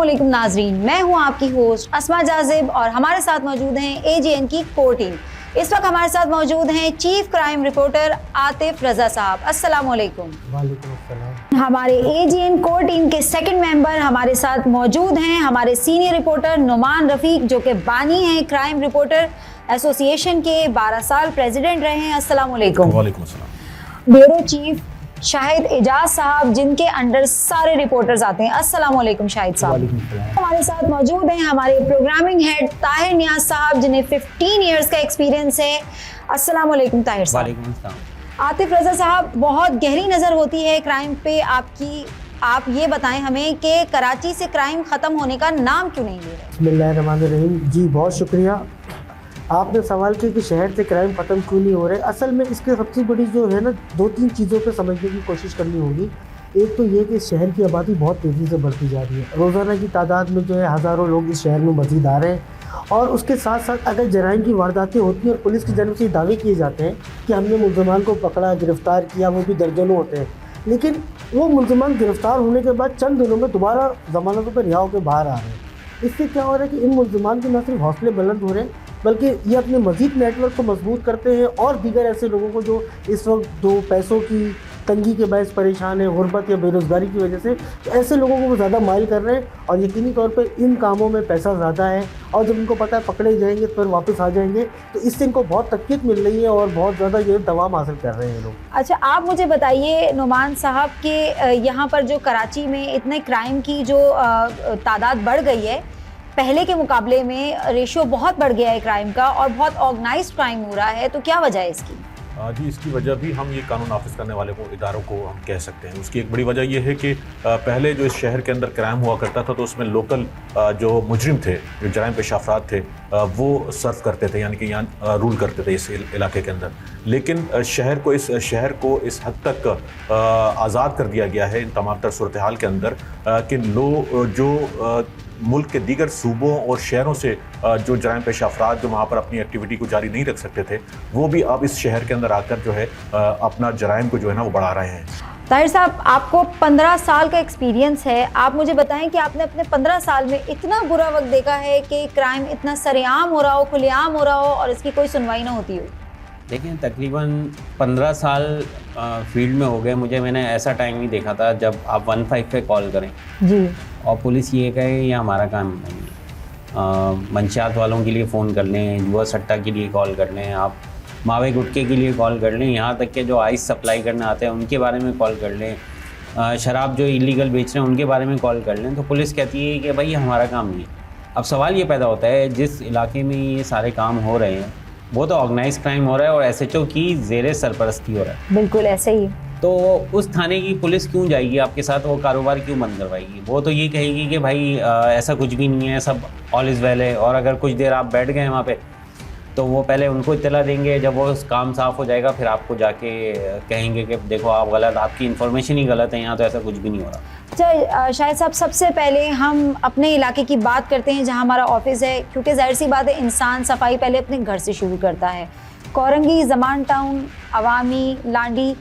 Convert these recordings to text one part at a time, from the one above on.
अस्सलामुअलैकुम नाजरीन, मैं हूं आपकी होस्ट अस्मा जाजिब और हमारे साथ मौजूद हैं एजीएन की कोर टीम। इस वक्त हमारे साथ मौजूद हैं चीफ क्राइम रिपोर्टर आतिफ रजा साहब। अस्सलामुअलैकुम। वालेकुम अस्सलाम। हमारे एजीएन कोर टीम के सेकंड मेंबर हमारे साथ मौजूद हैं हमारे सीनियर रिपोर्टर नुमान रफीक, जो कि बानी हैं क्राइम रिपोर्टर एसोसिएशन के, 12 साल प्रेसिडेंट रहे हैं। अस्सलामुअलैकुम। वालेकुम अस्सलाम। ब्यूरो चीफ शाहिद एजाज साहब, जिनके अंडर सारे रिपोर्टर्स आते हैं। अस्सलामुअलैकुम शाहिद साहब। वालेकुम अस्सलाम। हमारे साथ मौजूद हैं हमारे प्रोग्रामिंग हेड ताहिर नियाज साहब, जिन्हें 15 इयर्स का एक्सपीरियंस है। अस्सलामुअलैकुम ताहिर साहब। वालेकुम अस्सलाम। आतिफ रजा साहब, बहुत गहरी नज़र होती है क्राइम पे आपकी। आप ये बताएं हमें कि कराची से क्राइम ख़त्म होने का नाम क्यों नहीं ले रहे? बिस्मिल्लाहिर्रहमानिर्रहीम। जी बहुत शुक्रिया। आपने सवाल किया कि शहर से क्राइम ख़त्म क्यों नहीं हो रहे। असल में इसके सबसे बड़ी जो है ना, 2-3 चीज़ों पे समझने की कोशिश करनी होगी। एक तो ये कि इस शहर की आबादी बहुत तेज़ी से बढ़ती जा रही है। रोज़ाना की तादाद में जो है हज़ारों लोग इस शहर में मज़ीद आ रहे हैं, और उसके साथ साथ अगर जराइम की वारदातें होती हैं और पुलिस की जानब से दावे किए जाते हैं कि हमने मुलजमान को पकड़ा, गिरफ़्तार किया, वो भी दर्जनों होते हैं, लेकिन वो मुलजमान गिरफ़्तार होने के बाद चंद दिनों में दोबारा ज़मानतों पर रिहा होकर बाहर आ रहे हैं। इससे क्या हो रहा है कि इन मुलजमान के न सिर्फ हौसले बुलंद हो रहे हैं, बल्कि ये अपने मज़ीद नेटवर्क को मजबूत करते हैं और दीगर ऐसे लोगों को जो इस वक्त दो पैसों की तंगी के बायस परेशान है, गुर्बत या बेरोज़गारी की वजह से, तो ऐसे लोगों को वो ज़्यादा माइल कर रहे हैं। और यकीनी तौर पे इन कामों में पैसा ज़्यादा है, और जब इनको पता है पकड़े जाएंगे तो फिर वापस आ जाएंगे, तो इससे इनको बहुत तकलीफ मिल रही है और बहुत ज़्यादा ये दवाम हासिल कर रहे हैं लोग। अच्छा, आप मुझे बताइए नुमान साहब कि यहाँ पर जो कराची में इतने क्राइम की जो तादाद बढ़ गई है, पहले के मुकाबले में रेशियो बहुत बढ़ गया है क्राइम का और बहुत ऑर्गेनाइज्ड क्राइम हो रहा है, तो क्या वजह है इसकी? जी, इसकी वजह भी हम ये कानून नाफिज करने वाले को इदारों को हम कह सकते हैं। उसकी एक बड़ी वजह ये है कि पहले जो इस शहर के अंदर क्राइम हुआ करता था, तो उसमें लोकल जो मुजरिम थे, जो जराइम पेश अफराद थे, वो सर्व करते थे, यानी कि यहाँ रूल करते थे इस इलाके के अंदर। लेकिन शहर को इस हद तक आज़ाद कर दिया गया है इन तमाम तर सूरत हाल के अंदर कि लोग जो मुल्क के दीगर सूबों और शहरों से जो जराइम पेश अफराद जो वहाँ पर अपनी एक्टिविटी को जारी नहीं रख सकते थे, वो भी अब इस शहर के अंदर आकर जो है अपना जराइम को जो है ना वो बढ़ा रहे हैं। ताहिर साहब, आपको 15 साल का एक्सपीरियंस है। आप मुझे बताएं कि आपने अपने 15 साल में इतना बुरा वक्त देखा है कि क्राइम इतना सरेआम हो रहा हो, खुलेआम हो रहा हो और इसकी कोई सुनवाई ना होती हो? देखिए, तकरीबन 15 साल फील्ड में हो गए मुझे। मैंने ऐसा टाइम ही देखा था जब आप 15 पे कॉल करें जी, और पुलिस ये कहे ये हमारा काम नहीं है। मंशियात वालों के लिए फ़ोन कर लें, जुआ सट्टा के लिए कॉल कर लें, आप मावे गुटके के लिए कॉल कर लें, यहाँ तक कि जो आइस सप्लाई करने आते हैं उनके बारे में कॉल कर लें, शराब जो इलीगल बेच रहे हैं उनके बारे में कॉल कर लें, तो पुलिस कहती है कि भाई हमारा काम नहीं है। अब सवाल ये पैदा होता है, जिस इलाके में ये सारे काम हो रहे हैं वो तो ऑर्गेनाइज क्राइम हो रहा है और एसएचओ की ज़ेरे सरपरस्ती हो रहा है। बिल्कुल ऐसे ही। तो उस थाने की पुलिस क्यों जाएगी आपके साथ, वो कारोबार क्यों बंद करवाएगी? वो तो ये कहेगी कि भाई ऐसा कुछ भी नहीं है, सब ऑल इज़ वेल है। और अगर कुछ देर आप बैठ गए वहाँ पे, तो वो पहले उनको इत्तला देंगे, जब वो काम साफ़ हो जाएगा फिर आपको जाके कहेंगे कि देखो आप गलत, आपकी इन्फॉर्मेशन ही गलत है, यहाँ तो ऐसा कुछ भी नहीं हो रहा। अच्छा शाहिद साहब, सबसे पहले हम अपने इलाके की बात करते हैं जहाँ हमारा ऑफिस है, क्योंकि जाहिर सी बात है इंसान सफाई पहले अपने घर से शुरू करता है। कोरंगी, जमान टाउन, अवामी, लांडी,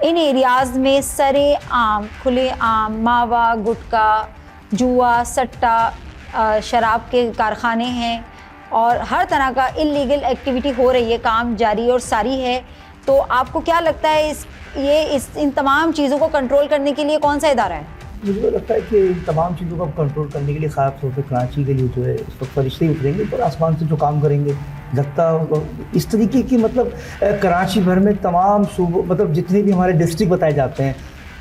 इन एरियाज़ में सरे आम, खुले आम, मावा, गुटका, जुआ, सट्टा, शराब के कारखाने हैं और हर तरह का इल्लीगल एक्टिविटी हो रही है, काम जारी और सारी है। तो आपको क्या लगता है इन तमाम चीज़ों को कंट्रोल करने के लिए कौन सा इदारा है? मुझे लगता है कि इन तमाम चीज़ों को कंट्रोल करने के लिए ख़ास तौर पर कराची के लिए जो है इस वक्त फरिश्ते उतरेंगे और आसमान से जो काम करेंगे, लगता इस तरीके की, मतलब कराची भर में तमाम सूबों, मतलब जितने भी हमारे डिस्ट्रिक्ट बताए जाते हैं।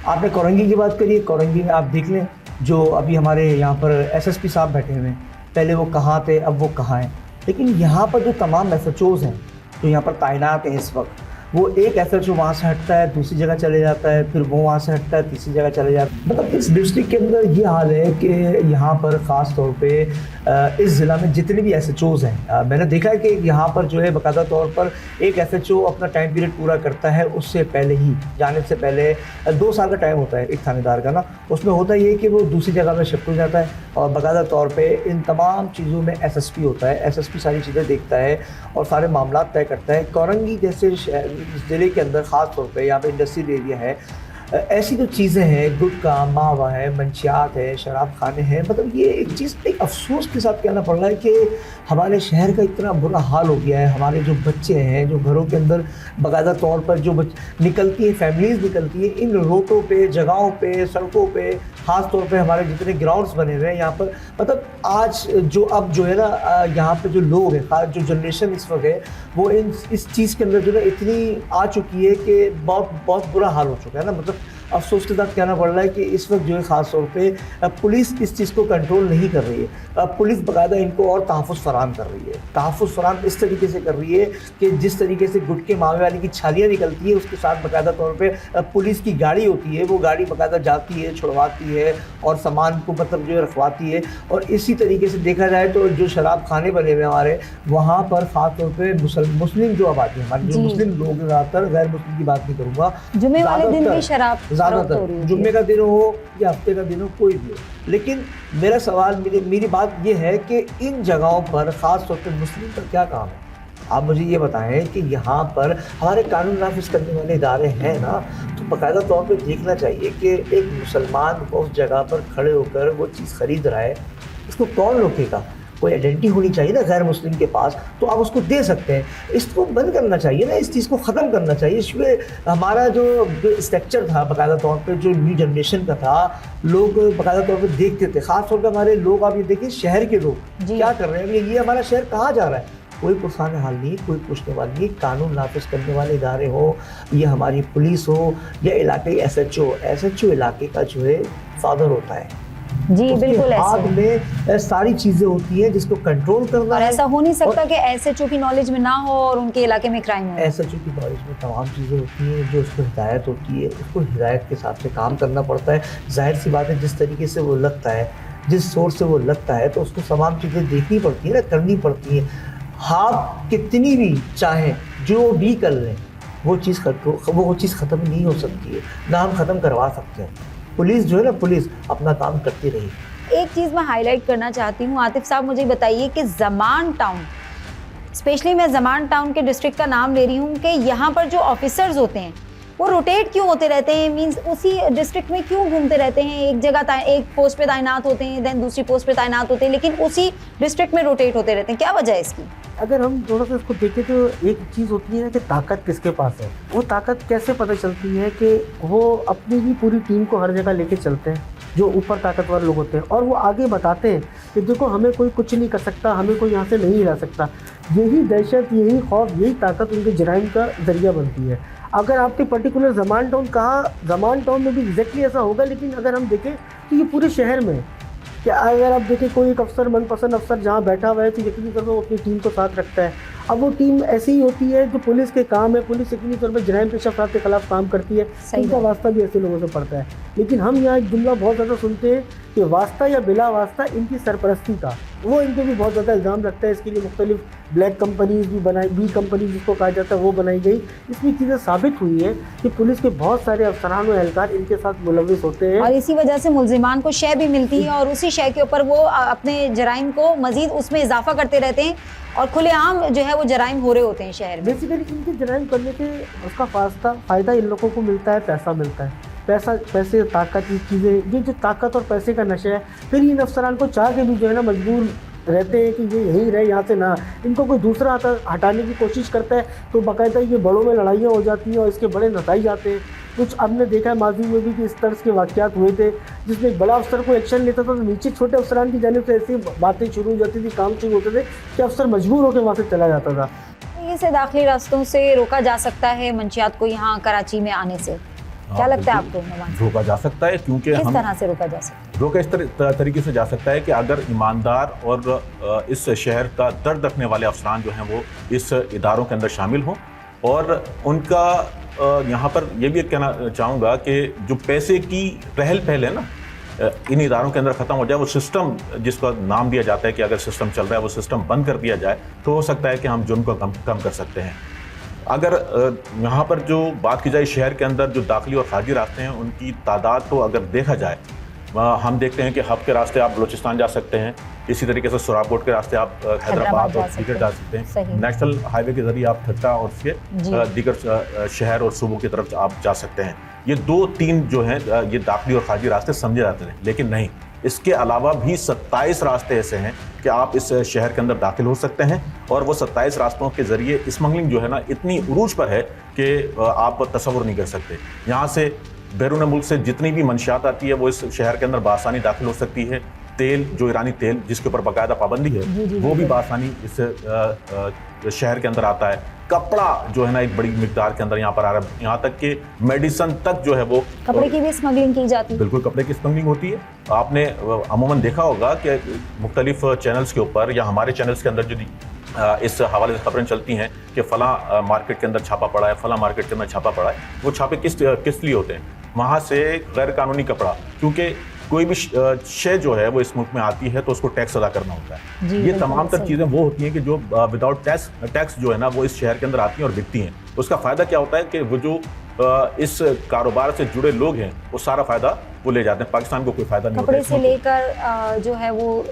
आपने कोरंगी की बात करी, कोरंगी में आप देख लें जो अभी हमारे यहाँ पर एसएसपी साहब बैठे हुए हैं, पहले वो कहाँ थे, अब वो कहाँ हैं। लेकिन यहाँ पर जो तमाम एसएचओज़ हैं जो यहाँ पर तैनात हैं इस वक्त, वो एक एसएचओ वहाँ से हटता है दूसरी जगह चले जाता है, फिर वो वहाँ से हटता है तीसरी जगह चले जाता है। मतलब इस डिस्ट्रिक्ट के अंदर ये हाल है कि यहाँ पर ख़ास तौर पे इस ज़िला में जितने भी एसएचओज़ हैं, मैंने देखा है कि यहाँ पर जो है बाकायदा तौर पर एक एसएचओ अपना टाइम पीरियड पूरा करता है, उससे पहले ही जाने से पहले 2 साल का टाइम होता है एक थानेदार का ना। उसमें होता ये कि वो दूसरी जगह में शिफ्ट हो जाता है और बाकायदा तौर पर इन तमाम चीज़ों में एसएसपी होता है। एसएसपी सारी चीज़ें देखता है और सारे मामला तय करता है। कोरंगी जैसे ज़िले के अंदर ख़ास तौर पे यहाँ पे इंडस्ट्रियल एरिया है, ऐसी जो चीज़ें हैं, गुटखा, मावा है, मंशियात है, शराब खाने हैं, मतलब ये एक चीज़ एक अफसोस के साथ कहना पड़ रहा है कि हमारे शहर का इतना बुरा हाल हो गया है। हमारे जो बच्चे हैं, जो घरों के अंदर बाकायदा तौर पर जो निकलती है, फैमिलीज़ निकलती है, इन रोडों पे, जगहों पे, सड़कों पे, ख़ास तौर पे हमारे जितने ग्राउंड्स बने हुए हैं यहाँ पर, मतलब आज जो अब जो है ना यहाँ पे जो लोग हैं, खास जो जनरेशन इस वक्त है, वो इस चीज़ के अंदर जो है इतनी आ चुकी है कि बहुत बुरा हाल हो चुका है ना। मतलब अफसोस के साथ कहना पड़ रहा है कि इस वक्त जो है ख़ास तौर पे पुलिस इस चीज़ को कंट्रोल नहीं कर रही है। पुलिस बाकायदा इनको और तहफ़्फ़ुज़ फराहम कर रही है। तहफ़्फ़ुज़ फराहम इस तरीके से कर रही है कि जिस तरीके से गुटके मावे वाली की छालियाँ निकलती है, उसके साथ बाकायदा तौर पे पुलिस की गाड़ी होती है, वो गाड़ी बाकायदा जाती है, छुड़वाती है और सामान को मतलब जो है रखवाती है। और इसी तरीके से देखा जाए तो जो शराब खाने बने हुए हमारे, वहाँ पर ख़ास तौर पर मुस्लिम जो आबादी है हमारी, जो मुस्लिम लोग ज़्यादातर, गैर मुस्लिम की बात नहीं करूँगा, जुम्मे वाले दिन भी शराब ज़्यादातर जुम्मे का दिन हो या हफ्ते का दिन हो, कोई भी हो। लेकिन मेरा सवाल, मेरी बात ये है कि इन जगहों पर ख़ास तौर पर मुस्लिम का क्या काम है? आप मुझे ये बताएं कि यहाँ पर हमारे कानून नाफिज करने वाले इदारे हैं ना, तो बाकायदा तौर पे देखना चाहिए कि एक मुसलमान उस जगह पर खड़े होकर वो चीज़ ख़रीद रहा है, इसको कौन रोकेगा? कोई आइडेंटिटी होनी चाहिए ना गैर मुस्लिम के पास, तो आप उसको दे सकते हैं। इसको बंद करना चाहिए ना, इस चीज़ को ख़त्म करना चाहिए। इसमें हमारा जो स्ट्रक्चर था बाकायदा तौर पे, जो न्यू जनरेशन का था, लोग बाकायदा तौर पे देखते थे, ख़ास तौर पे हमारे लोग, आप ये देखिए शहर के लोग क्या कर रहे हैं, ये हमारा शहर कहाँ जा रहा है, कोई पुरसान हाल नहीं, कोई पूछने वाली नहीं। कानून नाफिज करने वाले इदारे हो, ये हमारी पुलिस हो या इलाके SHO इलाके का जो है फादर होता है जी, बिल्कुल हाथ में सारी चीजें होती हैं जिसको कंट्रोल करना और है। ऐसा हो नहीं सकता कि SHO की नॉलेज में ना हो और उनके इलाके में क्राइम हो। SHO की नॉलेज में तमाम चीज़ें होती हैं, जो उसको हिदायत होती है, उसको हिदायत के हिसाब से काम करना पड़ता है। जाहिर सी बात है, जिस तरीके से वो लगता है, जिस सोर्स से वो लगता है, तो उसको तमाम चीज़ें देखनी पड़ती है ना, करनी पड़ती है। आप कितनी भी चाहें, जो भी कर लें, वो चीज़ ख़त्म नहीं हो सकती है, ना हम ख़त्म करवा सकते हैं। पुलिस जो है ना, पुलिस अपना काम करती रही। एक चीज़ मैं हाईलाइट करना चाहती हूँ, आतिफ साहब मुझे बताइए कि ज़मान टाउन, स्पेशली मैं ज़मान टाउन के डिस्ट्रिक्ट का नाम ले रही हूँ, कि यहाँ पर जो ऑफिसर्स होते हैं वो रोटेट क्यों होते रहते हैं? मींस उसी डिस्ट्रिक्ट में क्यों घूमते रहते हैं? एक जगह एक पोस्ट पे तैनात होते हैं, देन दूसरी पोस्ट पे तैनात होते हैं, लेकिन उसी डिस्ट्रिक्ट में रोटेट होते रहते हैं। क्या वजह है इसकी? अगर हम थोड़ा सा इसको देखें तो एक चीज़ होती है कि ताकत किसके पास है। वो ताकत कैसे पता चलती है कि वो अपनी ही पूरी टीम को हर जगह लेके चलते हैं, जो ऊपर ताकतवर लोग होते हैं, और वो आगे बताते हैं कि देखो हमें कोई कुछ नहीं कर सकता, हमें कोई यहाँ से नहीं हिला सकता। यही दहशत, यही खौफ, यही ताकत उनके जराइम का ज़रिया बनती है। अगर आपके पर्टिकुलर ज़मान टाउन कहा, ज़मान टाउन में भी एग्जैक्टली ऐसा होगा, लेकिन अगर हम देखें तो ये पूरे शहर में, क्या अगर आप देखें कोई एक अफसर, मनपसंद अफसर जहाँ बैठा हुआ है, तो यकीनी तौर पर वो अपनी टीम को साथ रखता है। अब वो टीम ऐसी ही होती है जो पुलिस के काम है, पुलिस यकीनी तौर पर जराइम पेशा अफराद के खिलाफ काम करती है, इनका वास्ता भी ऐसे लोगों से पड़ता है। लेकिन हम यहाँ एक जुमला बहुत ज़्यादा सुनते हैं कि वास्ता या बिला वास्ता इनकी सरपरस्ती का, वो इनके भी बहुत ज़्यादा इल्ज़ाम रखता है। इसके लिए मुख्तलिफ ब्लैक कंपनीज भी बनाई, बी कंपनी जिसको कहा जाता है, वो बनाई गई। इसमें चीज़ें साबित हुई है कि पुलिस के बहुत सारे अफसरान और एहलकार इनके साथ मुलविस होते हैं, और इसी वजह से मुलजिमान को शय भी मिलती है और उसी शय के ऊपर वो अपने जराइम को मजीद उसमें इजाफा करते रहते हैं और खुलेआम जो है वो जराइम हो रहे होते हैं शहर में। बेसिकली इनके जराइम करने से उसका फ़ायदा इन लोगों को मिलता है, पैसा मिलता है, पैसे, ताकत, ये चीज़ें, ये जो ताकत और पैसे का नशा है, फिर इन अफसरान को चाह के भी जो है ना मजबूर रहते हैं कि ये यहीं रहे, यहाँ से ना, इनको कोई दूसरा हटाने की कोशिश करता है तो बाकायदा ये बड़ों में लड़ाइयाँ हो जाती हैं और इसके बड़े नताइज आते हैं। कुछ हमने देखा है माजी में भी कि इस तरह के वाक़यात हुए थे, जिसमें एक बड़ा अफसर को एक्शन लेता था तो नीचे छोटे अफसरान की जानिब से ऐसी बातें शुरू हो जाती थी, काम शुरू होते थे कि अफसर मजबूर होकर वहाँ से चला जाता था। इसे दाखिली रास्तों से रोका जा सकता है मंशियात को यहाँ कराची में आने से? क्या लगता है आपको? रोका जा सकता है, क्योंकि किस तरह से रोका जा सकता है? रोका इस तरीके से जा सकता है कि अगर ईमानदार और इस शहर का दर्द रखने वाले अफसरान जो हैं वो इस इदारों के अंदर शामिल हों, और उनका यहाँ पर यह भी कहना चाहूँगा कि जो पैसे की पहल है ना, इन इदारों के अंदर ख़त्म हो जाए। वो सिस्टम जिसका नाम दिया जाता है कि अगर सिस्टम चल रहा है वो सिस्टम बंद कर दिया जाए, तो हो सकता है कि हम जुर्म को कम कर सकते हैं। अगर यहाँ पर जो बात की जाए शहर के अंदर जो दाखिली और खारजी रास्ते हैं उनकी तादाद, तो अगर देखा जाए, हम देखते हैं कि हब के रास्ते आप बलूचिस्तान जा सकते हैं, इसी तरीके से सुराबकोट के रास्ते आप हैदराबाद और दीगर जा सकते हैं। सही। नेशनल हाईवे के जरिए आप ठट्टा और उसके दीगर शहर और सूबों की तरफ आप जा सकते हैं। ये 2-3 जो हैं ये दाखिली और खारजी रास्ते समझे जाते हैं, लेकिन नहीं, इसके अलावा भी 27 रास्ते ऐसे हैं कि आप इस शहर के अंदर दाखिल हो सकते हैं। और वो 27 रास्तों के ज़रिए स्मगलिंग जो है ना इतनी उरूज पर है कि आप तसव्वुर नहीं कर सकते। यहाँ से बैरून मुल्क से जितनी भी मंशियात आती है वो इस शहर के अंदर बासानी दाखिल हो सकती है। तेल, जो ईरानी तेल जिसके ऊपर बाकायदा पाबंदी है, वो भी बासानी इस शहर के अंदर आता है। कपड़ा जो है ना एक बड़ी मिकदार के अंदर यहाँ पर आ रहा है, यहाँ तक कि मेडिसिन तक जो है वो कपड़े की भी स्मगलिंग की जाती है। बिल्कुल, कपड़े की स्मगलिंग होती है। आपने अमूमन देखा होगा कि मुख्तलिफ चैनल्स के ऊपर या हमारे चैनल्स के अंदर जो इस हवाले से खबरें चलती हैं कि फ़लाँ मार्केट के अंदर छापा पड़ा है, फ़लाँ मार्केट के अंदर छापा पड़ा है, वो छापे किस लिए होते हैं? वहाँ से गैर कानूनी कपड़ा, क्योंकि कोई भी शय जो है वो इस मुल्क में आती है तो उसको टैक्स अदा करना होता है। ये तमाम तर चीज़ें वो होती हैं कि जो विदाउट टैक्स जो है ना वो इस शहर के अंदर आती हैं और बिकती हैं। उसका फ़ायदा क्या होता है कि वो जो इस कारोबार से जुड़े लोग हैं वो सारा फ़ायदा वो ले जाते हैं, पाकिस्तान को कोई फ़ायदा नहीं होता। कपड़े से लेकर जो है वो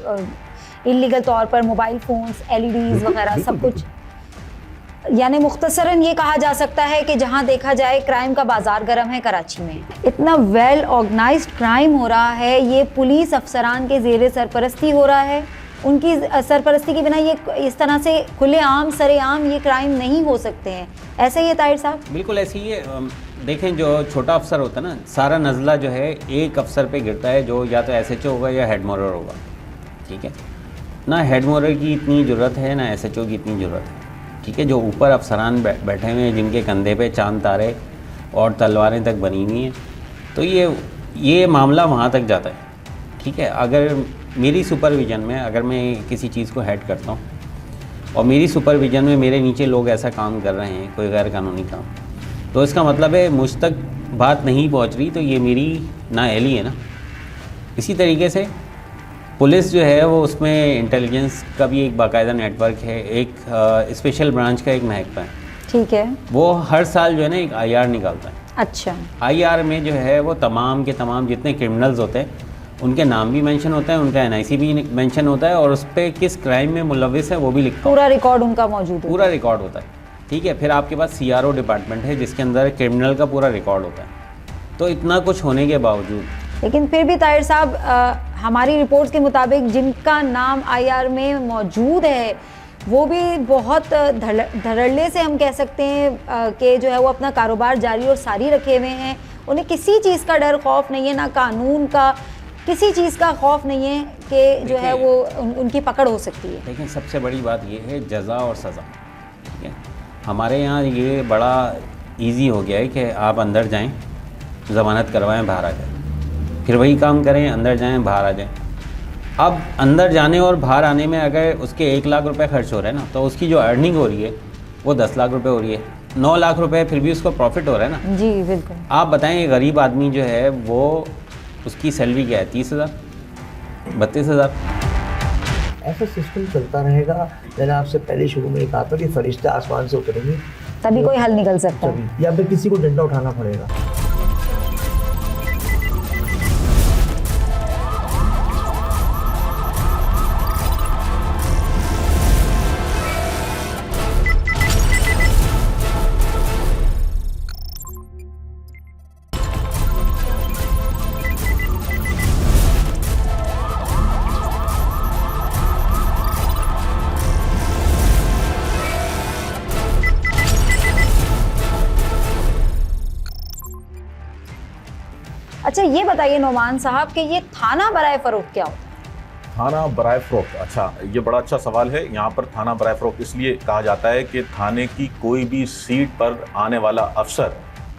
इलीगल तौर पर मोबाइल फ़ोन्स, LEDs वगैरह सब कुछ, यानी मुख्तसरन ये कहा जा सकता है कि जहां देखा जाए क्राइम का बाजार गर्म है कराची में। इतना वेल ऑर्गेनाइज्ड क्राइम हो रहा है, ये पुलिस अफसरान के ज़ेरे सरपरस्ती हो रहा है। उनकी सरपरस्ती के बिना ये इस तरह से खुलेआम सरेआम ये क्राइम नहीं हो सकते हैं। ऐसे ही है ताहिर साहब? बिल्कुल ऐसे ही है। देखें, जो छोटा अफसर होता है ना, सारा नज़ला जो है एक अफसर पे गिरता है, जो या तो SHO होगा या हेड मोरर होगा। ठीक है ना, हेड मोरर की इतनी ज़रूरत है ना SHO की इतनी ज़रूरत है। ठीक है, जो ऊपर अफसरान बैठे हुए हैं, जिनके कंधे पे चांद तारे और तलवारें तक बनी हुई हैं, तो ये मामला वहाँ तक जाता है। ठीक है, अगर मेरी सुपरविज़न में अगर मैं किसी चीज़ को हेड करता हूँ और मेरी सुपरविज़न में मेरे नीचे लोग ऐसा काम कर रहे हैं, कोई गैर कानूनी काम, तो इसका मतलब है मुझ तक बात नहीं पहुँच रही, तो ये मेरी नाअहली है ना। इसी तरीके से पुलिस जो है वो उसमें इंटेलिजेंस का भी एक बाकायदा नेटवर्क है, एक स्पेशल ब्रांच का एक महकमा है। ठीक है, वो हर साल जो है ना एक IR निकालता है। अच्छा, IR में जो है वो तमाम के तमाम जितने क्रिमिनल्स होते हैं उनके नाम भी मेंशन होता है, उनका NIC भी मेंशन होता है, और उस पर किस क्राइम में मुलविस है वो भी लिखा पूरा रिकॉर्ड उनका मौजूद है। पूरा रिकॉर्ड होता है। ठीक है, फिर आपके पास CRO डिपार्टमेंट है जिसके अंदर क्रिमिनल का पूरा रिकॉर्ड होता है। तो इतना कुछ होने के बावजूद, लेकिन फिर भी ताहिर साहब, हमारी रिपोर्ट्स के मुताबिक जिनका नाम IR में मौजूद है वो भी बहुत धड़ल्ले से हम कह सकते हैं कि जो है वो अपना कारोबार जारी और सारी रखे हुए हैं। उन्हें किसी चीज़ का डर खौफ नहीं है, ना कानून का, किसी चीज़ का खौफ नहीं है कि जो है वो उनकी पकड़ हो सकती है। लेकिन सबसे बड़ी बात ये है जज़ा और सज़ा। ठीक है, हमारे यहाँ ये बड़ा इजी हो गया है कि आप अंदर जाएं, ज़मानत करवाएं, बाहर आ जाएं, फिर वही काम करें, अंदर जाएं, बाहर आ जाएं। अब अंदर जाने और बाहर आने में अगर उसके 1 लाख रुपए खर्च हो रहे हैं ना, तो उसकी जो अर्निंग हो रही है वो 10 लाख रुपए हो रही है, 9 लाख रुपए फिर भी उसको प्रॉफिट हो रहा है ना। जी बिल्कुल। आप बताएं, ये गरीब आदमी जो है वो उसकी सैलरी क्या है? 30,000, 32,000। ऐसा सिस्टम चलता रहेगा। मैंने आपसे पहले शुरू में कहा था कि फरिश्ते आसमान से उतरेंगे तभी कोई हल निकल सकता है। तभी, या फिर किसी को डंडा उठाना पड़ेगा। अच्छा, ये बताइए नोमान साहब कि ये थाना बराए फरोख्त क्या होता है? थाना बराए फरोख्त, अच्छा, ये बड़ा अच्छा सवाल है। यहाँ पर थाना बराए फरोख्त इसलिए कहा जाता है कि थाने की कोई भी सीट पर आने वाला अफसर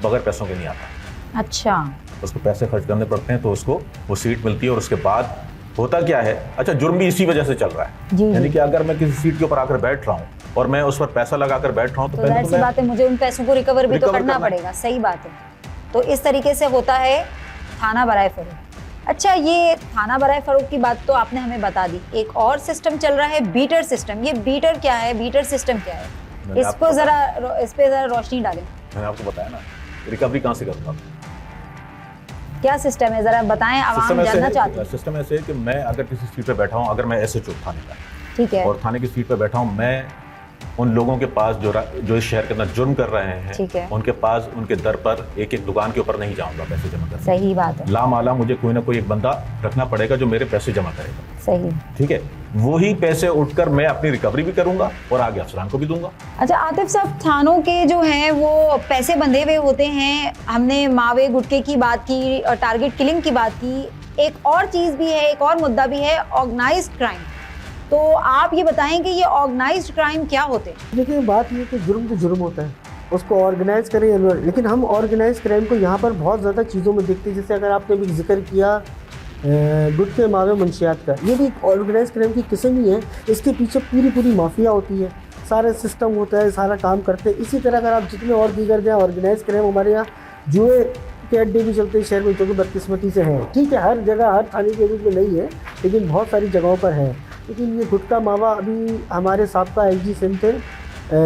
बगैर पैसों के नहीं आता। अच्छा, उसको पैसे खर्च करने पड़ते हैं तो उसको वो सीट मिलती है। और उसके बाद होता क्या है, अच्छा, जुर्म भी इसी वजह से चल रहा है। यानी कि अगर मैं किसी सीट के ऊपर आकर बैठ रहा हूँ और मैं उस पर पैसा लगाकर बैठ रहा हूँ तो जाहिर सी बात है मुझे उन पैसों को रिकवर भी तो करना पड़ेगा। सही बात है। तो इस तरीके से होता है थाना बराए फरोख्त। अच्छा, ये थाना बराए फरोख्त की बात तो आपने हमें बता दी। एक और सिस्टम चल रहा है, बीटर सिस्टम। ये बीटर क्या है, बीटर सिस्टम क्या है? इस पर जरा रोशनी डालें। मैंने आपको बताया ना, रिकवरी कहाँ से करूँगा? क्या सिस्टम है, जरा बताएं, आवाम जानना चाहती है। सिस्टम ऐसे है कि मैं अगर किसी सीट पे बैठा हूँ, अगर मैं SHO थाने का, ठीक है, और थाने की सीट पे बैठा हूँ, मैं उन लोगों के पास जो इस शहर के अंदर जुर्म कर रहे ठीक है। हैं, उनके पास उनके दर पर एक एक दुकान के ऊपर नहीं जाऊंगा पैसे जमा करने। सही बात है, लामाला मुझे कोई ना कोई एक बंदा रखना पड़ेगा जो मेरे पैसे जमा करेगा, सही। ठीक है। वही पैसे उठकर मैं अपनी रिकवरी भी करूंगा और आगे अफसरान को भी दूंगा। अच्छा आतिफ साहब, थानों के जो हैं वो पैसे बंधे हुए होते हैं। हमने मावे गुटके की बात की और टारगेट किलिंग की बात की, एक और चीज़ भी है, एक और मुद्दा भी है, ऑर्गेनाइज्ड क्राइम। तो आप ये बताएं कि ये ऑर्गेनाइज्ड क्राइम क्या होते हैं? देखिए बात ये कि जुर्म तो जुर्म होता है, उसको ऑर्गेनाइज करें, लेकिन हम ऑर्गेनाइज क्राइम को यहाँ पर बहुत ज़्यादा चीज़ों में देखते हैं। जैसे अगर आपने भी जिक्र किया गुटके मावे मंशियात का, ये भी ऑर्गेनाइज क्राइम की किस्म ही है। इसके पीछे पूरी माफिया होती है, सारा सिस्टम होता है, सारा काम करते हैं। इसी तरह अगर आप जितने और दीगर जहाँ ऑर्गेनाइज क्राइम, हमारे यहाँ जुए के अड्डे भी चलते हैं शहर में, जो कि बदकिस्मती से हैं। ठीक है, हर जगह हर थाने के रूप में नहीं है, लेकिन बहुत सारी जगहों पर है। लेकिन ये गुटका मावा, अभी हमारे साबका IG सिंध थे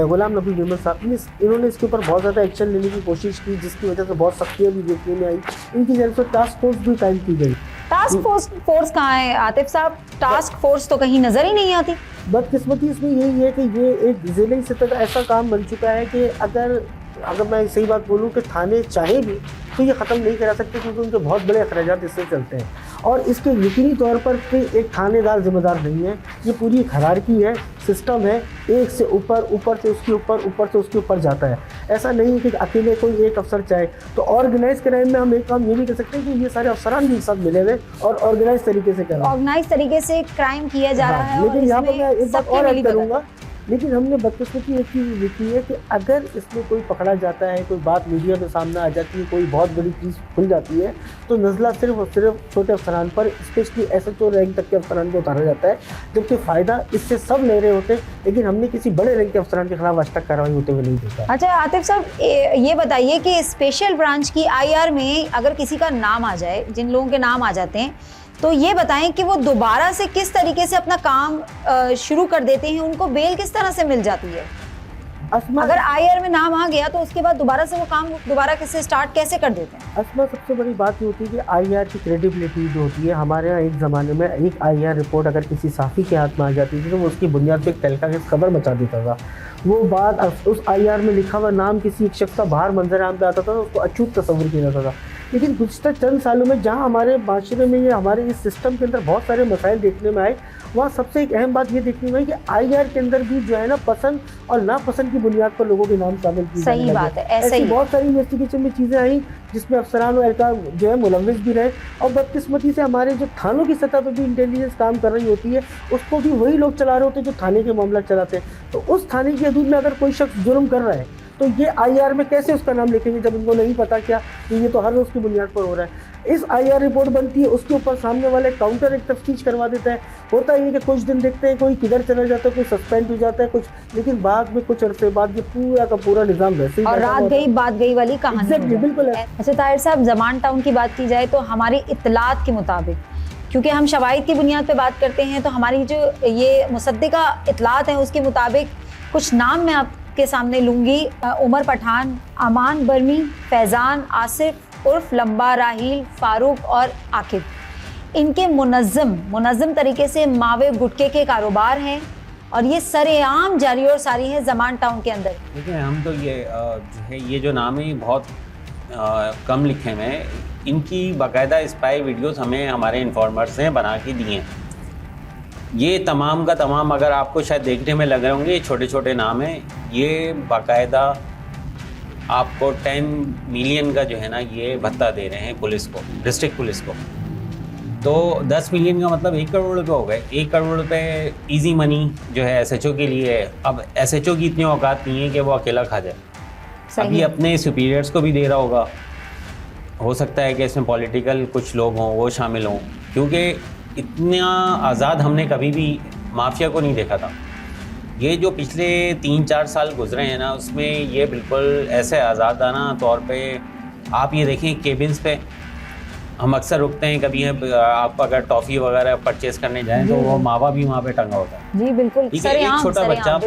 गुलाम नबी मेमन साहब, इन्होंने इसके ऊपर बहुत ज़्यादा एक्शन लेने की कोशिश की, जिसकी वजह से बहुत सख्तियाँ भी देखने में आई। इनकी जरूरत से टास्क फोर्स भी कायम की गई। टास्क फोर्स कहाँ है आतिफ साहब? टास्क फोर्स तो कहीं नजर ही नहीं आती। बदकिस्मती इसमें यही है कि ये एक ज़िले सतह का ऐसा काम बन चुका है कि अगर मैं सही बात बोलूँ कि थाने चाहे भी तो ये ख़त्म नहीं करा सकते, क्योंकि उनके बहुत बड़े अखराजात इससे चलते हैं। और इसके यकीनी तौर पर कि एक थानेदार जिम्मेदार नहीं है, ये पूरी एक हायरार्की है, सिस्टम है, एक से ऊपर से उसके ऊपर से उसके ऊपर जाता है। ऐसा नहीं है कि अकेले कोई एक अफसर चाहे। तो ऑर्गेनाइज क्राइम में हम एक काम ये भी कर सकते हैं कि ये सारे अफसरान भी एक साथ मिले हुए और ऑर्गेनाइज तरीके से कर रहे हैं। ऑर्गेनाइज तरीके से क्राइम किया जा रहा है। लेकिन यहाँ पर मैं एक बात और ऐड करूँगा, लेकिन हमने बदकिस्मती एक चीज़ देखी है कि अगर इसमें कोई पकड़ा जाता है, कोई बात मीडिया के सामने आ जाती है, कोई बहुत बड़ी चीज़ खुल जाती है, तो नज़ला सिर्फ और सिर्फ छोटे अफसरान पर, स्पेशली SHO रैंक तक के अफसरान को उतारा जाता है, जबकि फ़ायदा इससे सब ले रहे होते हैं। लेकिन हमने किसी बड़े रैंक के अफसरान के खिलाफ आज तक कार्रवाई होते हुए नहीं देखा। अच्छा आतिफ साहब, ये बताइए कि स्पेशल ब्रांच की IR में अगर किसी का नाम आ जाए, जिन लोगों के नाम आ जाते हैं, तो ये बताएं कि वो दोबारा से किस तरीके से अपना काम शुरू कर देते हैं, उनको बेल किस तरह से मिल जाती है? अगर IR में नाम आ गया तो उसके बाद दोबारा से वो काम दोबारा स्टार्ट कैसे कर देते हैं? असमा सबसे बड़ी बात ये होती है कि IR की क्रेडिबिलिटी जो होती है। हमारे यहाँ एक ज़माने में एक IR रिपोर्ट अगर किसी साफ़ी के हाथ में आ जाती थी तो वो उसकी बुनियाद पर एक तहलका की खबर मचा देता था। वो बात उस IR में लिखा हुआ नाम किसी एक शख्स का बाहर मंजर आम पे आता था तो उसको अछूत तस्वुर किया जाता था। लेकिन गुज़श्ता चंद सालों में जहाँ हमारे माशरे में, ये हमारे इस सिस्टम के अंदर बहुत सारे मसाइल देखने में आए, वहाँ सबसे एक अहम बात ये देखने में आई कि IR के अंदर भी जो है ना, पसंद और नापसंद की बुनियाद पर लोगों के नाम शामिल किए सही बात है, ऐसे ही बहुत सारी इन्वेस्टिगेशन में चीज़ें आई जिसमें अफसरान और एहलकार जो है मुलव्विस भी रहे। और बदकिस्मती से हमारे जो थानों की सतह पर भी इंटेलिजेंस काम कर रही होती है, उसको भी वही लोग चला रहे होते हैं जो थाने के मामला चलाते हैं। तो उस थाने की हदूद में अगर कोई शख्स जुर्म कर रहा है तो ये IR में कैसे उसका नाम लिखेंगे जब इनको नहीं पता क्या कि ये तो हर रोज़ की बुनियाद पर हो रहा है। इस IR रिपोर्ट बनती है, उसके ऊपर सामने वाले काउंटर एक तफ्तीश करवा देता है। होता ये कि कुछ दिन देखते हैं कोई किधर चला जाता है, कोई सस्पेंड हो जाता है कुछ, लेकिन बाद में कुछ अरसे बाद ये पूरा का पूरा निज़ाम वैसे ही और रात गई बात गई वाली कहानी। Exactly, बिल्कुल। अच्छा ताहिर साहब, ज़मान टाउन की बात की जाए तो हमारी इत्तलात के मुताबिक, क्योंकि हम शवाहिद की बुनियाद पे बात करते हैं, तो हमारी जो ये मुसद्दिका इत्तलात हैं उसके मुताबिक कुछ नाम मैं आपके सामने लूँगी। उमर पठान, अमान बर्मी, फैज़ान, आसिफ उर्फ लंबा, राहील, फारूक और आकिब, इनके मुनज़्ज़म तरीके से मावे गुटके के कारोबार हैं और ये सरेआम जारी और सारी है ज़मान टाउन के अंदर। देखिए, हम तो ये जो है ये जो नाम है ये बहुत कम लिखे हुए हैं। इनकी बाकायदा स्पाई वीडियोस हमें हमारे इन्फॉर्मर्स ने बना के दिए हैं। ये तमाम का तमाम अगर आपको शायद देखने में लग रहे होंगे, ये छोटे छोटे नाम हैं, ये बाकायदा आपको 10 मिलियन का जो है ना ये भत्ता दे रहे हैं पुलिस को, डिस्ट्रिक्ट पुलिस को। तो 10 मिलियन का मतलब 1 करोड़ रुपये हो गए। 1 करोड़ रुपये ईजी मनी जो है SHO के लिए है। अब SHO की इतनी औकात नहीं है कि वो अकेला खा जाए, अभी अपने सुपीरियर्स को भी दे रहा होगा। हो सकता है कि इसमें पॉलिटिकल कुछ लोग हों, वो शामिल हों, क्योंकि इतना आज़ाद हमने कभी भी माफिया को नहीं देखा था। ये जो पिछले 3-4 साल गुजरे हैं ना, उसमें ये बिल्कुल ऐसे आज़ादाना तौर पे आप ये देखें, केबिन्स पे हम अक्सर रुकते हैं, कभी आप अगर टॉफ़ी वगैरह परचेज़ करने जाएं तो वो मावा भी वहाँ पे टंगा होता है। जी बिल्कुल, ठीक है, एक छोटा बच्चा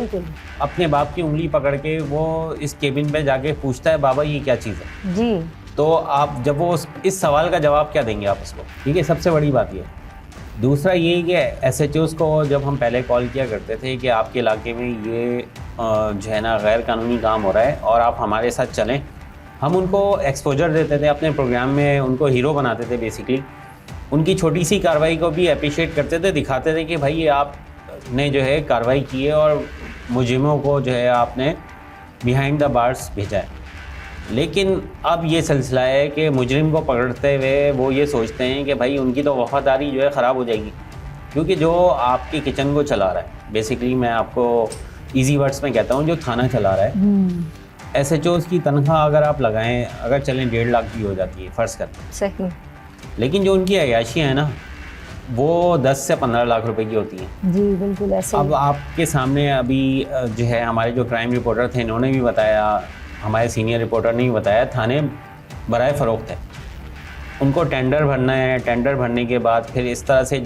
अपने बाप की उंगली पकड़ के वो इस केबिन पे जाके पूछता है, बाबा ये क्या चीज़ है। जी, तो आप जब वो इस सवाल का जवाब क्या देंगे आप उसको, ठीक है, सबसे बड़ी बात ये। दूसरा ये कि SHOs को जब हम पहले कॉल किया करते थे कि आपके इलाके में ये जो है ना गैर कानूनी काम हो रहा है और आप हमारे साथ चलें, हम उनको एक्सपोजर देते थे अपने प्रोग्राम में, उनको हीरो बनाते थे बेसिकली। उनकी छोटी सी कार्रवाई को भी अप्रिशिएट करते थे, दिखाते थे कि भाई ये आपने जो है कार्रवाई की है और मुजरिमों को जो है आपने बिहाइंड द बार्स भेजा है। लेकिन अब ये सिलसिला है कि मुजरिम को पकड़ते हुए वो ये सोचते हैं कि भाई उनकी तो वफादारी जो है ख़राब हो जाएगी, क्योंकि जो आपके किचन को चला रहा है, बेसिकली मैं आपको इजी वर्ड्स में कहता हूँ, जो थाना चला रहा है, SHOs की तनख्वाह अगर आप लगाएं, अगर चलें 1.5 लाख भी हो जाती है फ़र्ज़ करते, सही, लेकिन जो उनकी अय्याशियाँ हैं ना वो 10 से 15 लाख रुपए की होती हैं। जी बिल्कुल ऐसे। अब आपके सामने अभी जो है हमारे जो क्राइम रिपोर्टर थे इन्होंने भी बताया, हमारे सीनियर रिपोर्टर ने भी बताया, थाने बराए फ़रोख्त है, उनको टेंडर भरना है, टेंडर भरने के बाद फिर इस तरह से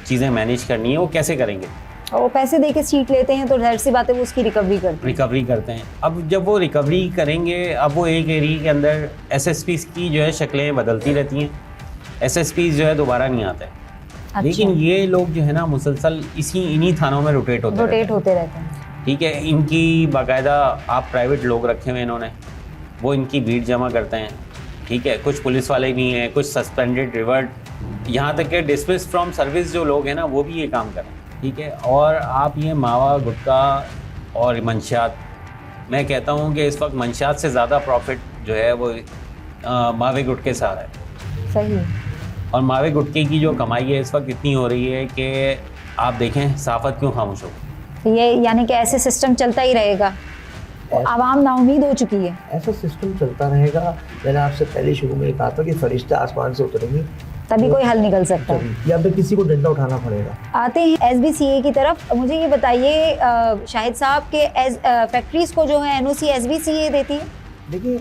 चीज़ें मैनेज करनी है, वो कैसे करेंगे? और वो पैसे दे के सीट लेते हैं तो जाहिर सी बात है वो उसकी रिकवरी करते हैं। अब जब वो रिकवरी करेंगे, अब वो एक एरिया के अंदर SSPs की जो है शक्लें बदलती रहती हैं, SSPs जो है दोबारा नहीं आते। अच्छा। लेकिन ये लोग जो है ना मुसलसल इन्हीं थानों में रोटेट होते होते रहते हैं। ठीक है, इनकी बाकायदा आप प्राइवेट लोग रखे हुए इन्होंने, वो इनकी भीड़ जमा करते हैं, ठीक है, कुछ पुलिस वाले भी हैं, कुछ सस्पेंडेड, रिवर्ट, यहाँ तक कि डिसमिस फ्रॉम सर्विस जो लोग हैं ना वो भी ये काम कर रहे हैं, ठीक है। और आप ये मावा, गुटखा और मंशियात, मैं कहता हूँ कि इस वक्त मंशियात से ज़्यादा प्रॉफिट जो है वो मावे गुटखे से आ रहा है। सही। और मावे गुटखे की जो कमाई है इस वक्त इतनी हो रही है कि आप देखें साफत क्यों खामोश हो। ये यानी कि ऐसे सिस्टम चलता ही रहेगा, आवाम नाउमीद हो चुकी है। ऐसा सिस्टम चलता रहेगा। मैंने आपसे पहले शुरू में कहा था कि फरिश्ते आसमान से उतरेंगे तभी कोई हल निकल सकता है, तभी, या फिर किसी को डंडा उठाना पड़ेगा। आते हैं SBCA की तरफ। मुझे ये बताइए शाहिद साहब के फैक्ट्रीज को जो है NOC SBCA देती है? देखिए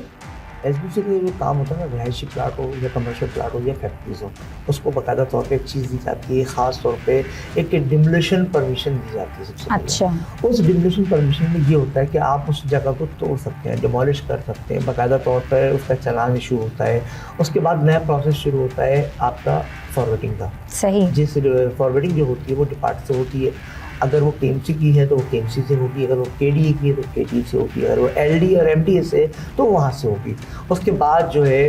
SBCA का जो काम होता है ना, रिहायशी प्लाट हो या कमर्शियल प्लाट हो या फैक्ट्रीज हो, उसको बाकायदा तौर पे एक चीज़ दी जाती है, ख़ास तौर पे एक डिमोलिशन परमिशन दी जाती है सबसे पहले। अच्छा। उस डिमोलिशन परमिशन में ये होता है कि आप उस जगह को तोड़ सकते हैं, डिमोलिश कर सकते हैं, बाकायदा तौर पर उसका चालान इशू होता है। उसके बाद नया प्रोसेस शुरू होता है आपका फॉरवर्डिंग का। सही। जिस फॉरवर्डिंग जो होती है वो डिपार्ट से होती है। अगर वो KMC की है तो वो KMC से होगी, अगर वो KDA की है तो KDA से होगी, अगर वो LD और MDA से तो वहाँ से होगी। उसके बाद जो है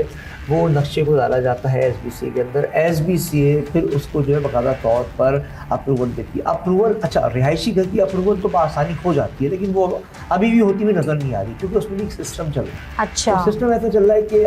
वो नक्शे को डाला जाता है SBCA के अंदर। SBCA फिर उसको जो है बाकायदा तौर पर अप्रूवल देती है। अप्रूवल, अच्छा, रिहायशी घर की अप्रूवल तो आसानी हो जाती है, लेकिन वो अभी भी होती हुई नज़र नहीं आ रही, क्योंकि उसमें भी एक सिस्टम चल रहा है। अच्छा। तो सिस्टम ऐसा चल रहा है कि